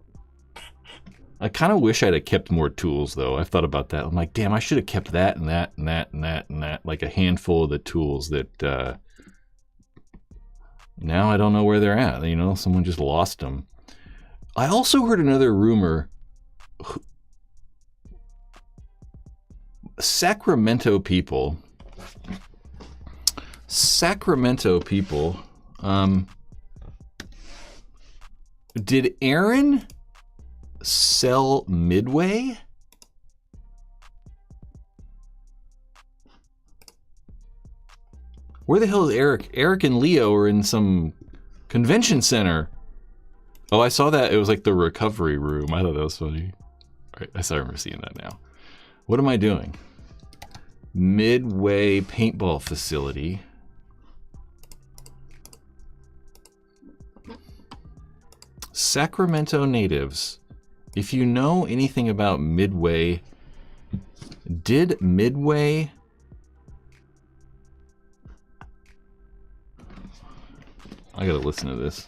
I kind of wish I'd have kept more tools though. I've thought about that. I'm like, damn, I should have kept that and that and that and that and that. Like a handful of the tools that now I don't know where they're at. You know, someone just lost them. I also heard another rumor. Sacramento people, did Aaron sell Midway? Where the hell is Eric? Eric and Leo are in some convention center. Oh, I saw that. It was like the recovery room. I thought that was funny. All right, I remember seeing that now. What am I doing? Midway paintball facility. Sacramento natives. If you know anything about Midway, did Midway... I gotta listen to this.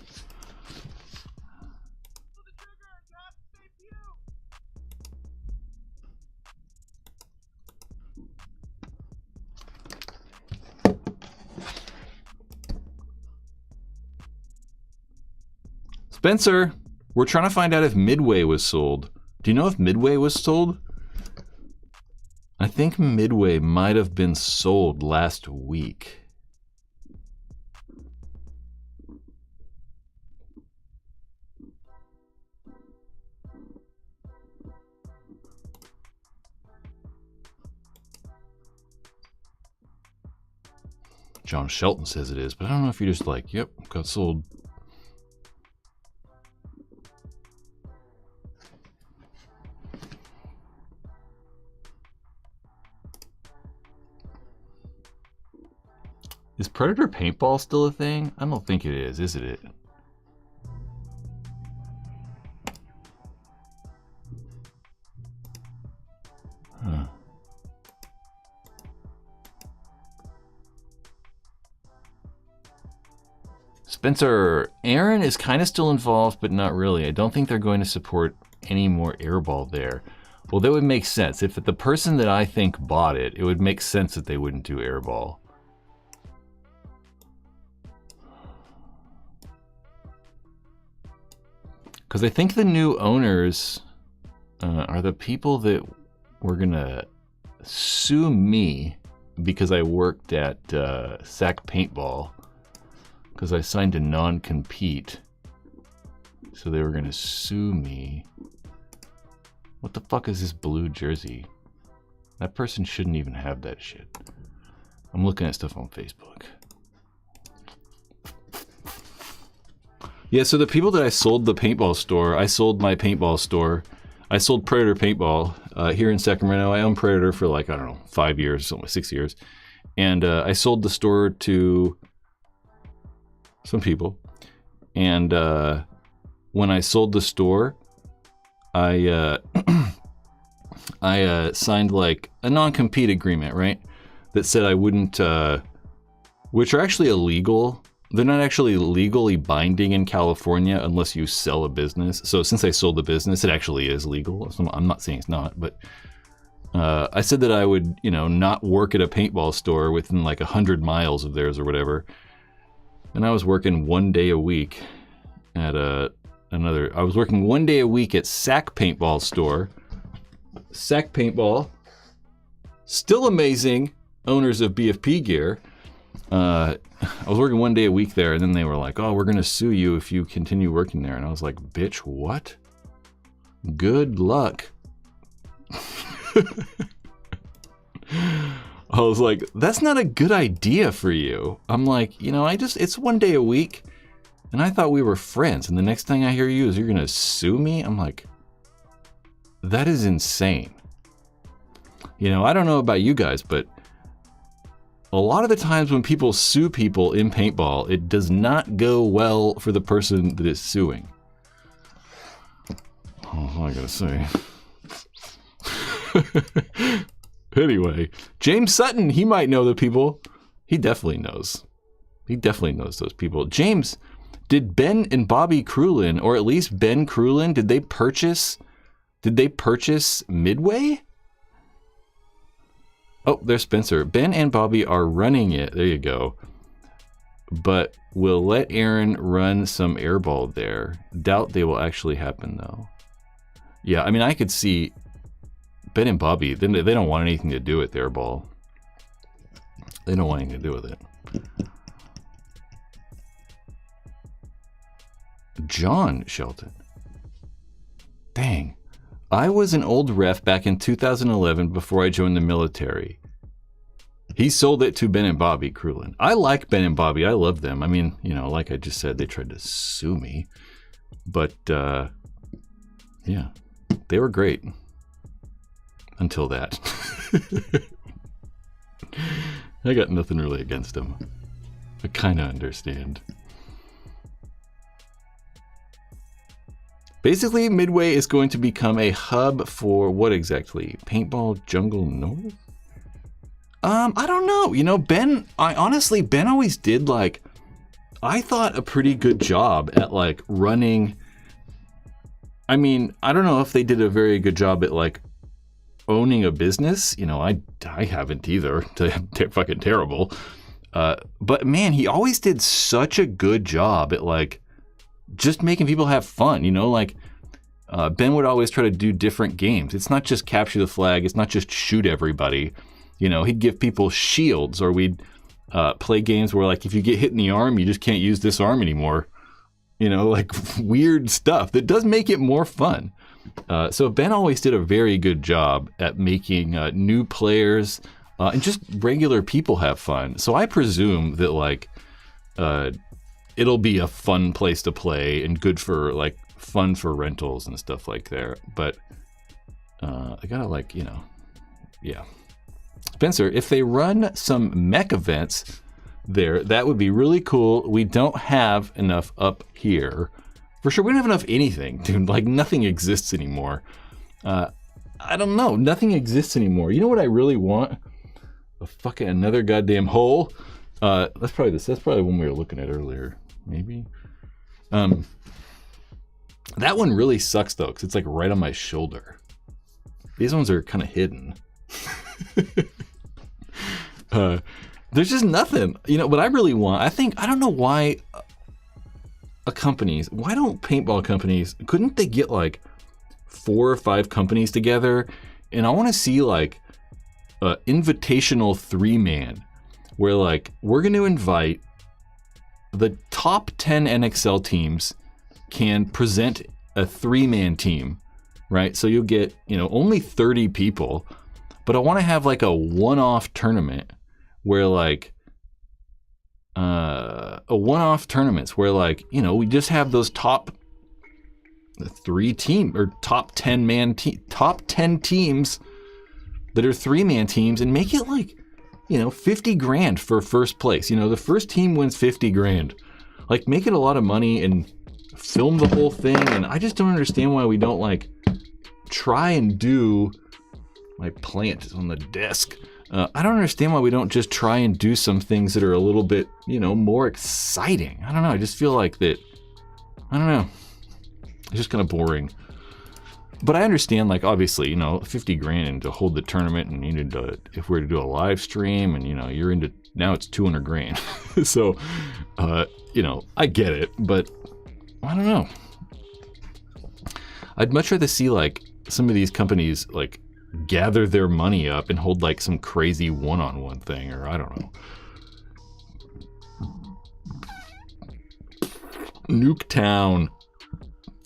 Spencer, we're trying to find out if Midway was sold. Do you know if Midway was sold? I think Midway might have been sold last week. John Shelton says it is, but I don't know if you're just like, yep, got sold. Is Predator Paintball still a thing? I don't think it is it? Huh. Spencer, Aaron is kind of still involved, but not really. I don't think they're going to support any more airball there. Well, that would make sense. If the person that I think bought it, it would make sense that they wouldn't do airball. Because I think the new owners are the people that were going to sue me because I worked at Sac Paintball. Because I signed a non-compete. So they were going to sue me. What the fuck is this blue jersey? That person shouldn't even have that shit. I'm looking at stuff on Facebook. Yeah, so the people that I sold the paintball store, I sold my paintball store. I sold Predator Paintball here in Sacramento. I owned Predator for like, I don't know, 5 years, 6 years. And I sold the store to some people. And when I sold the store, I signed like a non-compete agreement, right? That said I wouldn't, which are actually illegal. They're not actually legally binding in California unless you sell a business. So since I sold the business, it actually is legal. So I'm not saying it's not, but I said that I would, not work at a paintball store within like 100 miles of theirs or whatever. And I was working 1 day a week at I was working 1 day a week at Sac Paintball store. Sac Paintball, still amazing owners of BFP gear. I was working 1 day a week there, and then they were like, "Oh, we're gonna sue you if you continue working there." And I was like, "Bitch, what? Good luck." I was like, "That's not a good idea for you." I'm like, it's 1 day a week, and I thought we were friends, and the next thing I hear you is you're gonna sue me. I'm like, that is insane. I don't know about you guys, but a lot of the times when people sue people in paintball, it does not go well for the person that is suing. Oh, what am I gonna say? Anyway, James Sutton, he might know the people. He definitely knows. He definitely knows those people. James, did Ben and Bobby Krulin, or at least Ben Krulin, did they purchase Midway? Oh, there's Spencer. Ben and Bobby are running it. There you go. But we'll let Aaron run some airball there. Doubt they will actually happen, though. Yeah, I mean, I could see Ben and Bobby, they don't want anything to do with airball. They don't want anything to do with it. John Shelton. Dang. I was an old ref back in 2011 before I joined the military. He sold it to Ben and Bobby Krulin. I like Ben and Bobby. I love them. I mean, like I just said, they tried to sue me. But, yeah, they were great. Until that. I got nothing really against them. I kind of understand. Basically, Midway is going to become a hub for what exactly? Paintball Jungle North? I don't know. Ben always did I thought a pretty good job at running. I mean, I don't know if they did a very good job at owning a business. I haven't either. They're fucking terrible. But man, he always did such a good job at just making people have fun, Ben would always try to do different games. It's not just capture the flag. It's not just shoot everybody. He'd give people shields, or we'd play games where if you get hit in the arm, you just can't use this arm anymore. Weird stuff that does make it more fun. So Ben always did a very good job at making new players and just regular people have fun. So I presume that it'll be a fun place to play and good for fun for rentals and stuff like there. But I gotta yeah. Spencer, if they run some mech events there, that would be really cool. We don't have enough up here. For sure, we don't have enough anything, dude. Nothing exists anymore. I don't know. Nothing exists anymore. You know what I really want? Another goddamn hole. That's probably the one we were looking at earlier. Maybe. That one really sucks though, because it's right on my shoulder. These ones are kind of hidden. There's just nothing. What I really want, I don't know why why don't paintball companies, couldn't they get 4 or 5 companies together? And I want to see invitational 3-man where we're going to invite the top 10 NXL teams can present a 3-man team, right? So you'll get, only 30 people, but I want to have a one-off tournament where a one-off tournaments where like, you know, we just have those top 3 team or top 10 teams that are 3-man teams and make it like, you know, 50 grand for first place. You know, the first team wins 50 grand. Like make it a lot of money and film the whole thing. And I just don't understand why we don't like try and do, my plant is on the desk. I don't understand why we don't just try and do some things that are a little bit, you know, more exciting. I don't know. I just feel like that, I don't know. It's just kind of boring. But I understand, like, obviously, you know, 50 grand to hold the tournament and you need to, if we were to do a live stream and, you know, you're into, now it's 200 grand. So, you know, I get it, but I don't know. I'd much rather see, like, some of these companies, like, gather their money up and hold, like, some crazy one-on-one thing, or I don't know. Nuketown.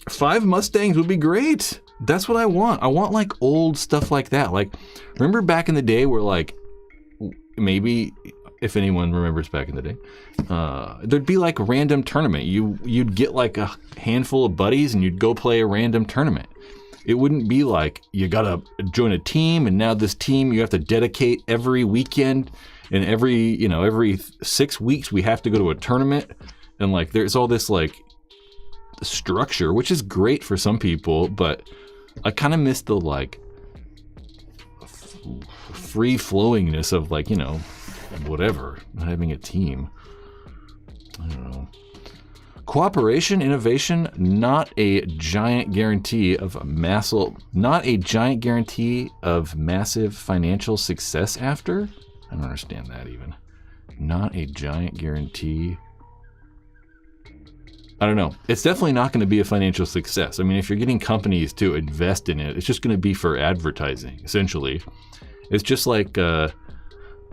5 Mustangs would be great. That's what I want. I want like old stuff like that. Like, remember back in the day where like, maybe if anyone remembers back in the day, there'd be like a random tournament. You'd get like a handful of buddies and you'd go play a random tournament. It wouldn't be like you gotta join a team and now this team you have to dedicate every weekend and every 6 weeks we have to go to a tournament, and like there's all this like structure, which is great for some people, but I kind of miss the like free flowingness of like, you know, whatever, having a team. I don't know. Cooperation, innovation, not a giant guarantee of massive financial success after. I don't understand that even. Not a giant guarantee. I don't know. It's definitely not going to be a financial success. I mean, if you're getting companies to invest in it, it's just going to be for advertising, essentially. It's just like, I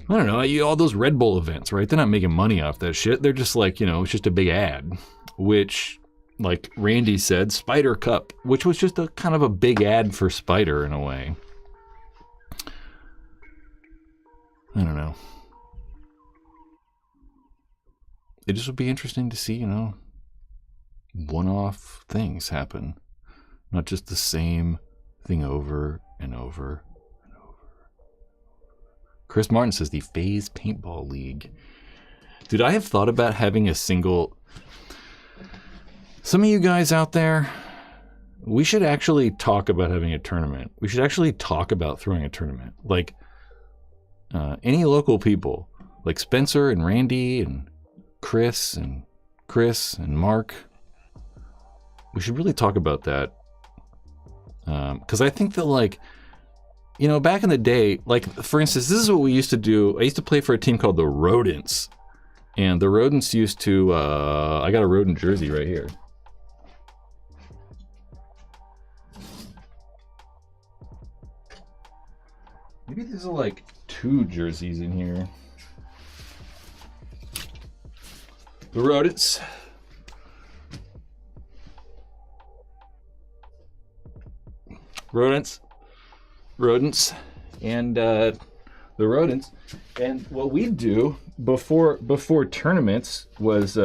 don't know, all those Red Bull events, right? They're not making money off that shit. They're just like, you know, it's just a big ad, which, like Randy said, Spider Cup, which was just a kind of a big ad for Spider in a way. I don't know. It just would be interesting to see, you know, one-off things happen, not just the same thing over and over and over. Chris Martin says the Phase Paintball League. Dude, I have thought about having a single. Some of you guys out there, we should actually talk about having a tournament. We should actually talk about throwing a tournament. Like any local people, like Spencer and Randy and Chris and Mark. We should really talk about that. Because I think that, like, you know, back in the day, like, for instance, this is what we used to do. I used to play for a team called the Rodents. And the Rodents used to, I got a Rodent jersey right here. Maybe there's like 2 jerseys in here. The Rodents. Rodents, and the Rodents. And what we'd do before tournaments was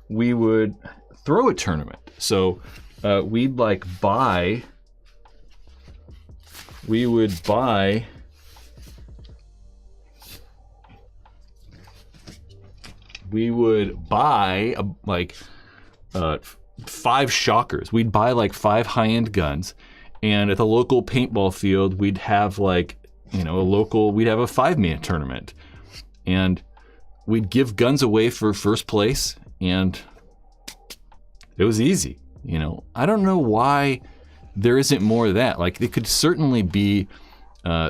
we would throw a tournament. So we'd buy like 5 shockers. We'd buy like 5 high-end guns. And at the local paintball field, we'd have like, you know, we'd have a 5-man tournament. And we'd give guns away for first place. And it was easy, you know. I don't know why there isn't more of that. Like, it could certainly be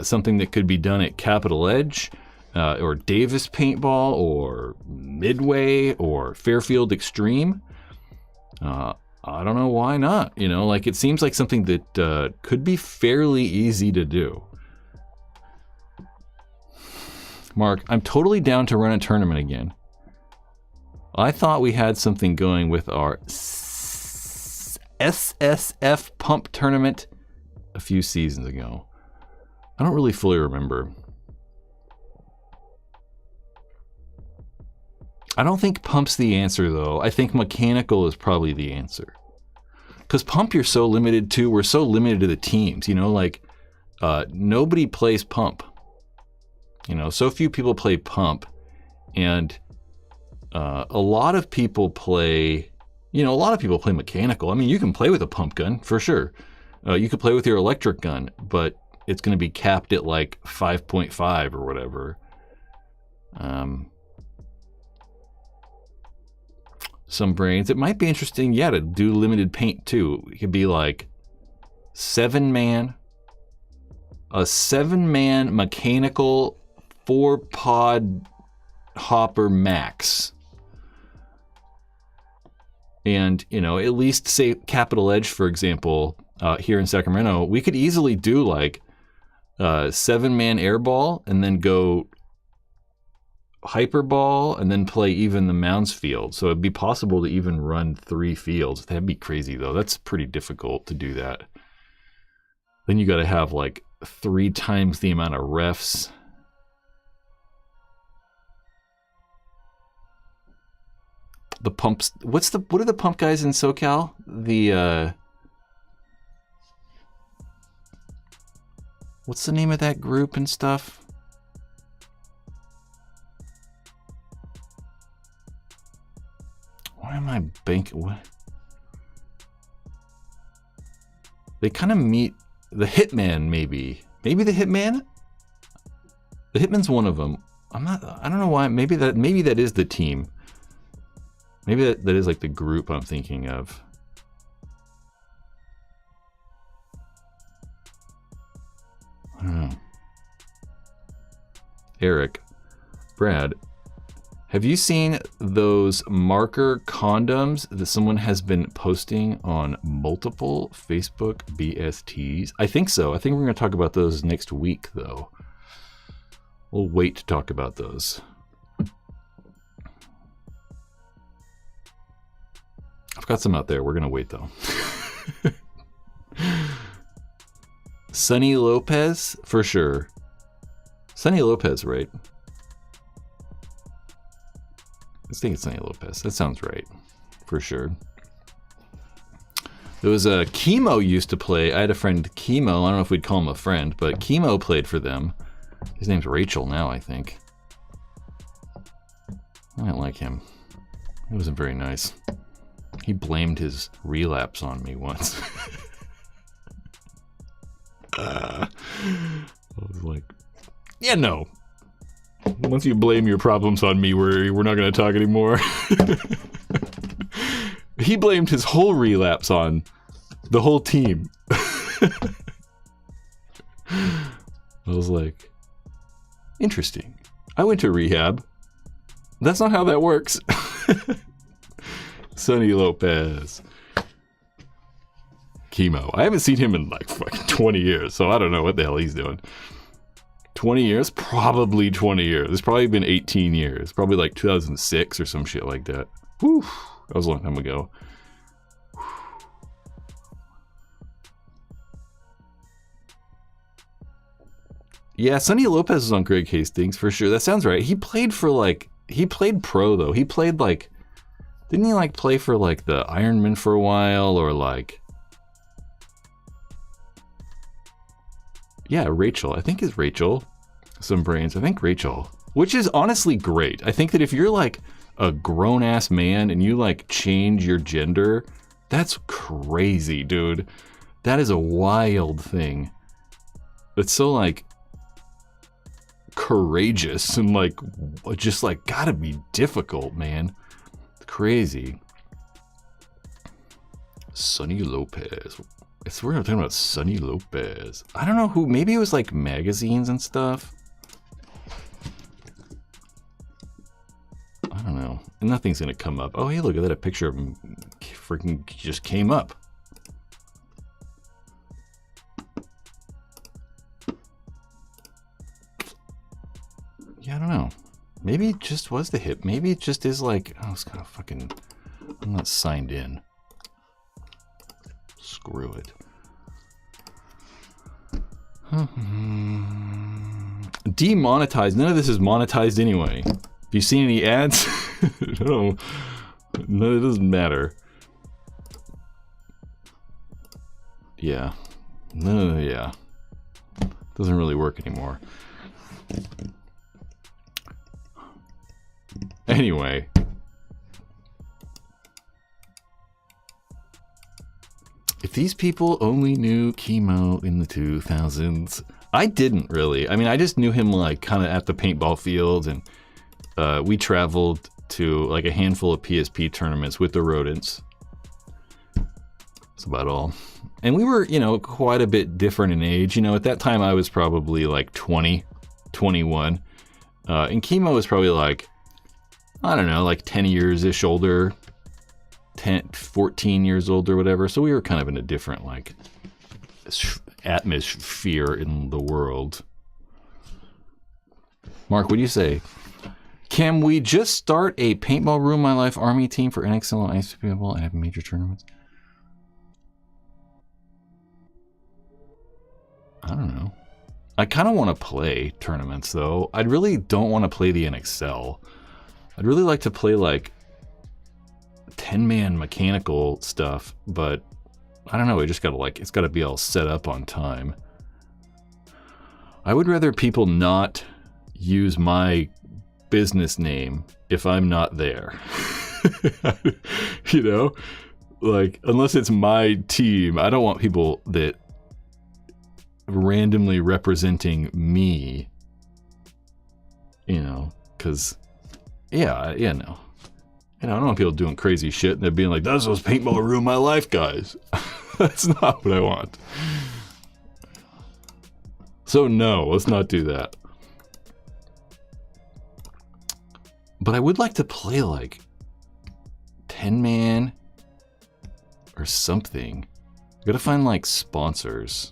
something that could be done at Capital Edge or Davis Paintball or Midway or Fairfield Extreme. I don't know why not. You know, like, it seems like something that could be fairly easy to do. Mark, I'm totally down to run a tournament again. I thought we had something going with our SSF pump tournament a few seasons ago. I don't really fully remember. I don't think pump's the answer, though. I think mechanical is probably the answer. Because pump, you're so limited to. We're so limited to the teams. You know, like nobody plays pump. You know, so few people play pump, and a lot of people play. You know, a lot of people play mechanical. I mean, you can play with a pump gun for sure. You could play with your electric gun, but it's going to be capped at like 5.5 or whatever. Some brains. It might be interesting, yeah, to do limited paint too. It could be like a 7-man mechanical 4-pod hopper max. And, you know, at least say Capital Edge, for example, here in Sacramento, we could easily do like 7-man airball and then go hyperball and then play even the Mounds field. So it'd be possible to even run 3 fields. That'd be crazy though. That's pretty difficult to do that. Then you got to have like 3 times the amount of refs. The pumps. What are the pump guys in SoCal? What's the name of that group and stuff? Why am I banking? What? They kind of meet the Hitman, maybe. Maybe the Hitman. The Hitman's one of them. I don't know why. Maybe that is the team. Maybe that is like the group I'm thinking of. I don't know. Eric, Brad, have you seen those marker condoms that someone has been posting on multiple Facebook BSTs? I think so. I think we're going to talk about those next week, though. We'll wait to talk about those. I've got some out there. We're going to wait, though. Sonny Lopez, for sure. Sonny Lopez, right? I think it's Sonny Lopez. That sounds right, for sure. There was a Chemo used to play. I had a friend, Chemo. I don't know if we'd call him a friend, but Chemo played for them. His name's Rachel now, I think. I didn't like him. He wasn't very nice. He blamed his relapse on me once. I was like, yeah, no. Once you blame your problems on me, we're not going to talk anymore. He blamed his whole relapse on the whole team. I was like, interesting. I went to rehab. That's not how that works. Sonny Lopez. Chemo. I haven't seen him in like fucking 20 years, so I don't know what the hell he's doing. 20 years? Probably 20 years. It's probably been 18 years. Probably like 2006 or some shit like that. Whew. That was a long time ago. Yeah, Sonny Lopez was on Greg Hastings for sure. That sounds right. He played pro though. He played like, didn't he like play for like the Ironman for a while or like, yeah, Rachel. I think it's Rachel. Some brains. I think Rachel. Which is honestly great. I think that if you're like a grown ass man and you like change your gender, that's crazy, dude. That is a wild thing. It's so like courageous and like just like gotta be difficult, man. Crazy. Sonny Lopez. I swear I'm talking about Sonny Lopez. I don't know who. Maybe it was like magazines and stuff. I don't know. Nothing's gonna come up. Oh, hey, look at that. A picture of him freaking just came up. Yeah, I don't know. Maybe it just was the hip. Maybe it just is like, oh, it's kind of fucking, I'm not signed in. Screw it. Demonetized. None of this is monetized anyway. If you see any ads, no, it doesn't matter. Yeah. No, yeah. Doesn't really work anymore. Anyway. If these people only knew Chemo in the 2000s. I didn't really. I mean, I just knew him like kind of at the paintball field, and we traveled to like a handful of PSP tournaments with the rodents. That's about all. And we were, you know, quite a bit different in age. You know, at that time I was probably like 20, 21. And Chemo was probably like, I don't know, like 10 years-ish older, 14 years old or whatever. So we were kind of in a different like atmosphere in the world. Mark, what do you say? Can we just start a Paintball Ruin My Life Army team for NXL and ICPL and have major tournaments? I don't know. I kind of want to play tournaments, though. I really don't want to play the NXL. I'd really like to play, like, 10-man mechanical stuff, but I don't know. We just got to, like, it's got to be all set up on time. I would rather people not use my business name if I'm not there. You know? Like, unless it's my team, I don't want people that randomly representing me, you know, because no, you know, I don't want people doing crazy shit and they're being like, "That's what's Paintball Ruin My Life, guys." That's not what I want. So no, let's not do that. But I would like to play like 10-man or something. I gotta find like sponsors.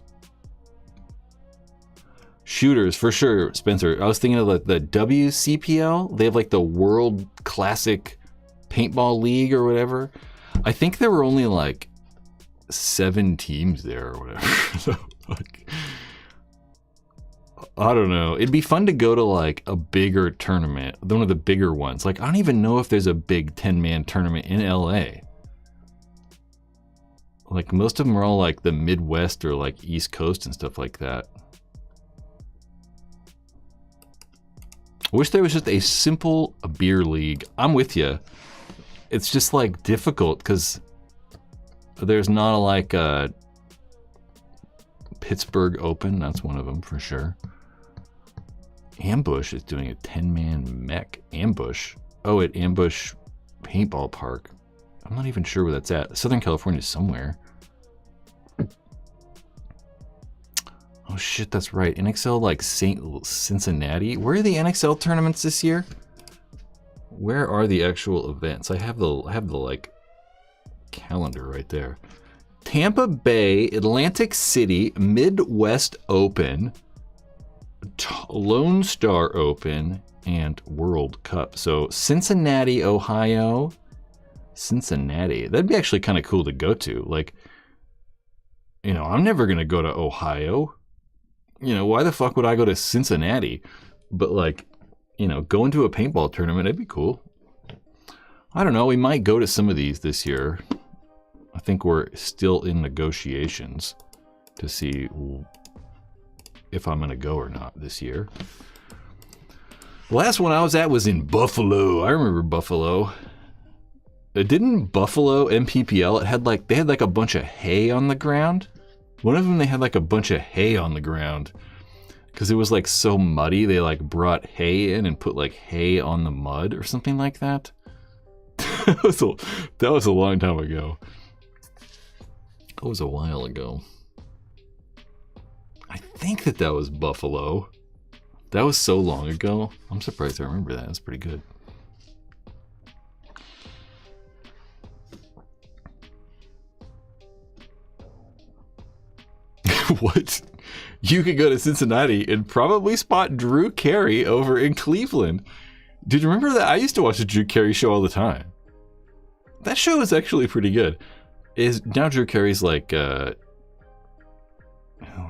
Shooters, for sure, Spencer. I was thinking of the WCPL. They have like the World Classic Paintball League or whatever. I think there were only like 7 teams there or whatever. So, like, I don't know. It'd be fun to go to like a bigger tournament, one of the bigger ones. Like, I don't even know if there's a big 10-man tournament in LA. Like, most of them are all like the Midwest or like East Coast and stuff like that. I wish there was just a simple beer league. I'm with you. It's just like difficult because there's not like a Pittsburgh Open. That's one of them for sure. Ambush is doing a 10-man mech. Ambush. Oh, at Ambush Paintball Park. I'm not even sure where that's at. Southern California somewhere. Oh shit, that's right. NXL like Cincinnati. Where are the NXL tournaments this year? Where are the actual events? I have the like calendar right there. Tampa Bay, Atlantic City, Midwest Open, Lone Star Open, and World Cup. So Cincinnati, Ohio. Cincinnati. That'd be actually kind of cool to go to. Like, you know, I'm never gonna go to Ohio. You know, why the fuck would I go to Cincinnati? But like, you know, going to a paintball tournament, it'd be cool. I don't know, we might go to some of these this year. I think we're still in negotiations to see if I'm gonna go or not this year. The last one I was at was in Buffalo. I remember Buffalo. Didn't Buffalo MPPL, they had like a bunch of hay on the ground? One of them, they had like a bunch of hay on the ground because it was like so muddy. They like brought hay in and put like hay on the mud or something like that. That was a long time ago. That was a while ago. I think that was Buffalo. That was so long ago. I'm surprised I remember that. That's pretty good. What? You could go to Cincinnati and probably spot Drew Carey over in Cleveland. Did you remember that? I used to watch the Drew Carey show all the time. That show is actually pretty good. Now Drew Carey's like,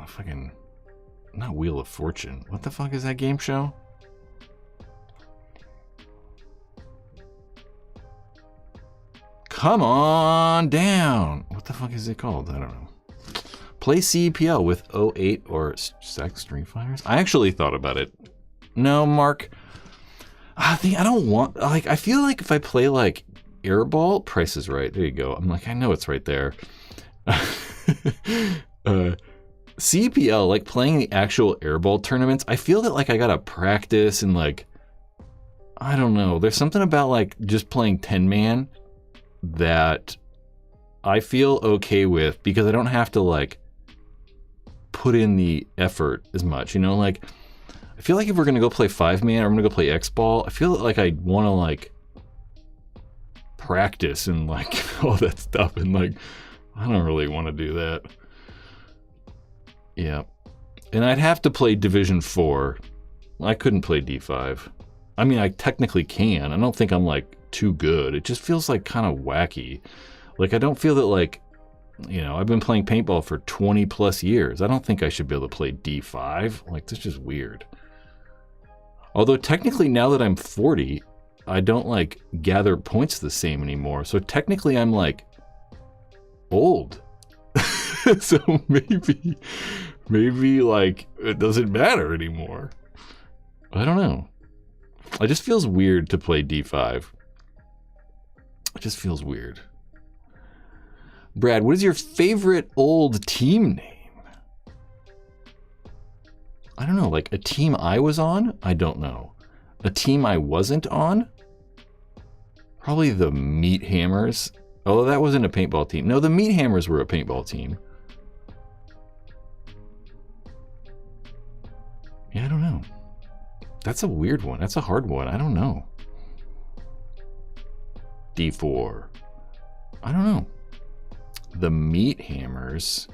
fucking, not Wheel of Fortune. What the fuck is that game show? come on down. What the fuck is it called? I don't know. Play CEPL with 08 or Sex Street Fighters? I actually thought about it. No, Mark. I don't want, like, I feel like if I play like Airball, Price is Right. There you go. I'm like, I know it's right there. CPL, like playing the actual Airball tournaments, I feel that like I gotta practice and like, I don't know. There's something about like just playing 10-man that I feel okay with because I don't have to like put in the effort as much, you know, like I feel like if we're gonna go play 5-man or I'm gonna go play X-Ball, I feel like I want to like practice and like all that stuff, and like I don't really want to do that. Yeah, and I'd have to play Division 4. I couldn't play D5. I mean, I technically can. I don't think I'm like too good. It just feels like kind of wacky. Like I don't feel that like, you know, I've been playing paintball for 20 plus years. I don't think I should be able to play D5. Like that's just weird. Although technically now that I'm 40, I don't like gather points the same anymore. So technically I'm like old. So maybe like it doesn't matter anymore. I don't know. It just feels weird to play D5. It just feels weird. Brad, what is your favorite old team name? I don't know, like a team I was on? I don't know. A team I wasn't on? Probably the Meat Hammers. Oh, that wasn't a paintball team. No, the Meat Hammers were a paintball team. Yeah, I don't know. That's a weird one. That's a hard one. I don't know. D4. I don't know. The Meat Hammers.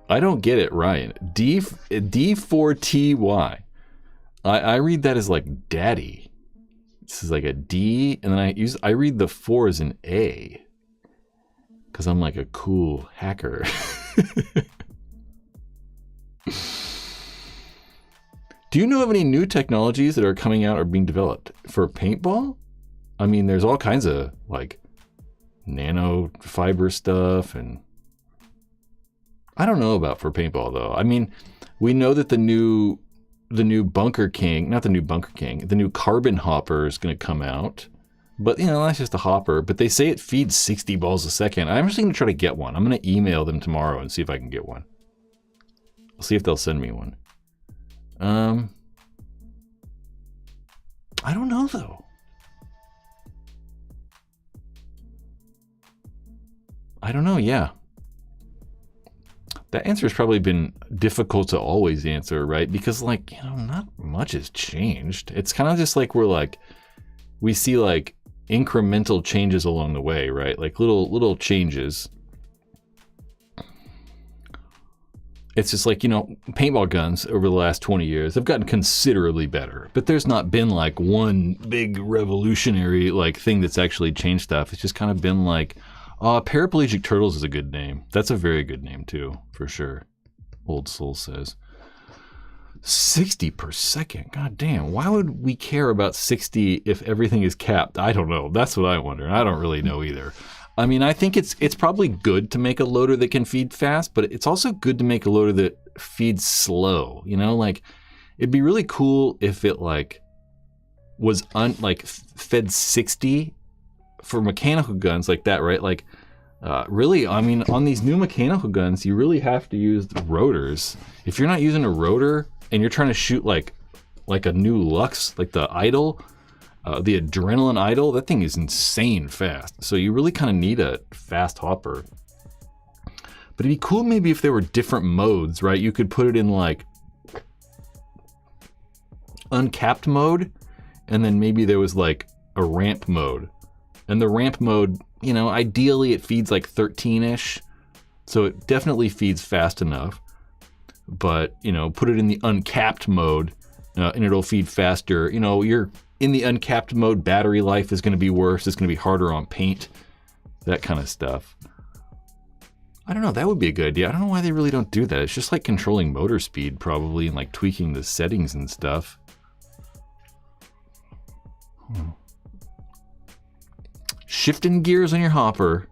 I don't get it, Ryan. D4TY. I read that as like daddy. This is like a D, and then I read the 4 as an A. Because I'm like a cool hacker. Do you know of any new technologies that are coming out or being developed for paintball? I mean, there's all kinds of like nano fiber stuff, and I don't know about for paintball though. I mean, we know that the new Bunker King, not the new Bunker King, the new Carbon Hopper is going to come out. But, you know, that's just a hopper. But they say it feeds 60 balls a second. I'm actually going to try to get one. I'm going to email them tomorrow and see if I can get one. I'll see if they'll send me one. I don't know, though. I don't know, yeah. That answer has probably been difficult to always answer, right? Because, like, you know, not much has changed. It's kind of just like we see, like, incremental changes along the way, right? Like little changes. It's just like, you know, paintball guns over the last 20 years have gotten considerably better, but there's not been like one big revolutionary like thing that's actually changed stuff. It's just kind of been like, Paraplegic Turtles is a good name. That's a very good name too, for sure. Old Soul says. 60 per second. God damn. Why would we care about 60 if everything is capped? I don't know. That's what I wonder. I don't really know either. I mean, I think it's probably good to make a loader that can feed fast, but it's also good to make a loader that feeds slow. You know, like it'd be really cool if it like was fed 60 for mechanical guns like that, right? Like really, I mean, on these new mechanical guns, you really have to use the rotors. If you're not using a rotor and you're trying to shoot like a new Lux, like the Idol, the Adrenaline Idol, that thing is insane fast. So you really kind of need a fast hopper. But it'd be cool maybe if there were different modes, right? You could put it in like uncapped mode, and then maybe there was like a ramp mode. And the ramp mode, you know, ideally it feeds like 13-ish. So it definitely feeds fast enough. But, you know, put it in the uncapped mode and it'll feed faster. You know, you're in the uncapped mode, battery life is going to be worse. It's going to be harder on paint, that kind of stuff. I don't know. That would be a good idea. I don't know why they really don't do that. It's just like controlling motor speed probably and like tweaking the settings and stuff. Shifting gears on your hopper.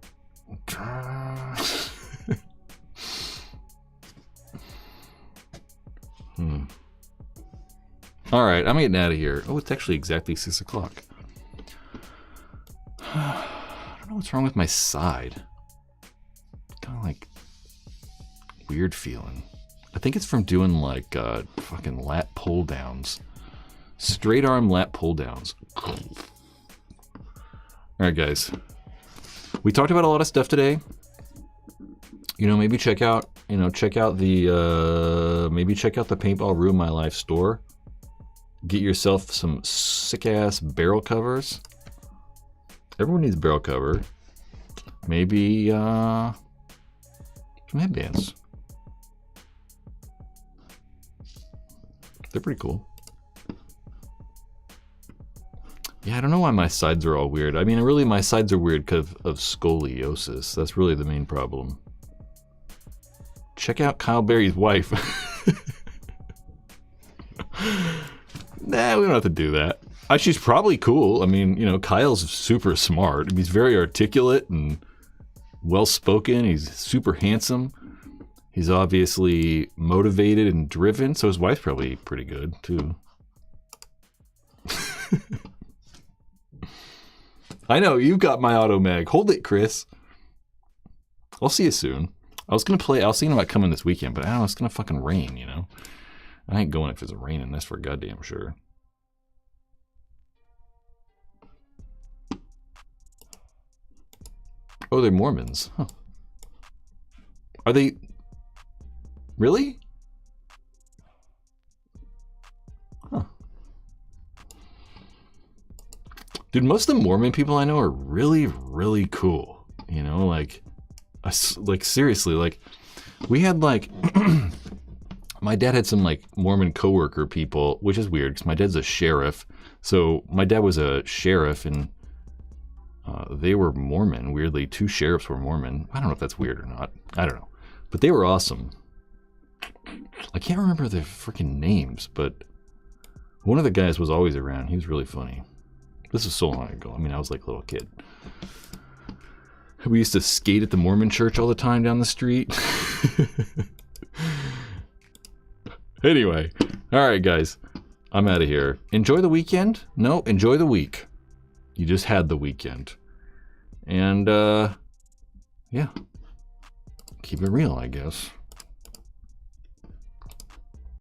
All right, I'm getting out of here. Oh, it's actually exactly 6 o'clock. I don't know what's wrong with my side. Kind of like weird feeling. I think it's from doing like fucking lat pull downs. Straight arm lat pull downs. All right, guys. We talked about a lot of stuff today. You know, maybe check out the Paintball Ruin My Life store. Get yourself some sick ass barrel covers. Everyone needs a barrel cover. Maybe some headbands. They're pretty cool. Yeah, I don't know why my sides are all weird. I mean, really, my sides are weird because of scoliosis. That's really the main problem. Check out Kyle Berry's wife. Nah, we don't have to do that. She's probably cool. I mean, you know, Kyle's super smart. He's very articulate and well-spoken. He's super handsome. He's obviously motivated and driven, so his wife's probably pretty good, too. I know, you've got my auto mag. Hold it, Chris. I'll see you soon. I was thinking about coming this weekend, but I don't know, it's gonna fucking rain, you know? I ain't going if it's raining, that's for goddamn sure. Oh, they're Mormons. Huh. Are they... Really? Huh. Dude, most of the Mormon people I know are really, really cool. You know, like seriously, like, we had, like... My dad had some, like, Mormon coworker people, which is weird, because my dad's a sheriff. So, my dad was a sheriff, and they were Mormon, weirdly. 2 sheriffs were Mormon. I don't know if that's weird or not. I don't know. But they were awesome. I can't remember their freaking names, but one of the guys was always around. He was really funny. This was so long ago. I mean, I was like a little kid. We used to skate at the Mormon church all the time down the street. Anyway, all right, guys. I'm out of here. Enjoy the weekend. No, enjoy the week. You just had the weekend. And, yeah. Keep it real, I guess.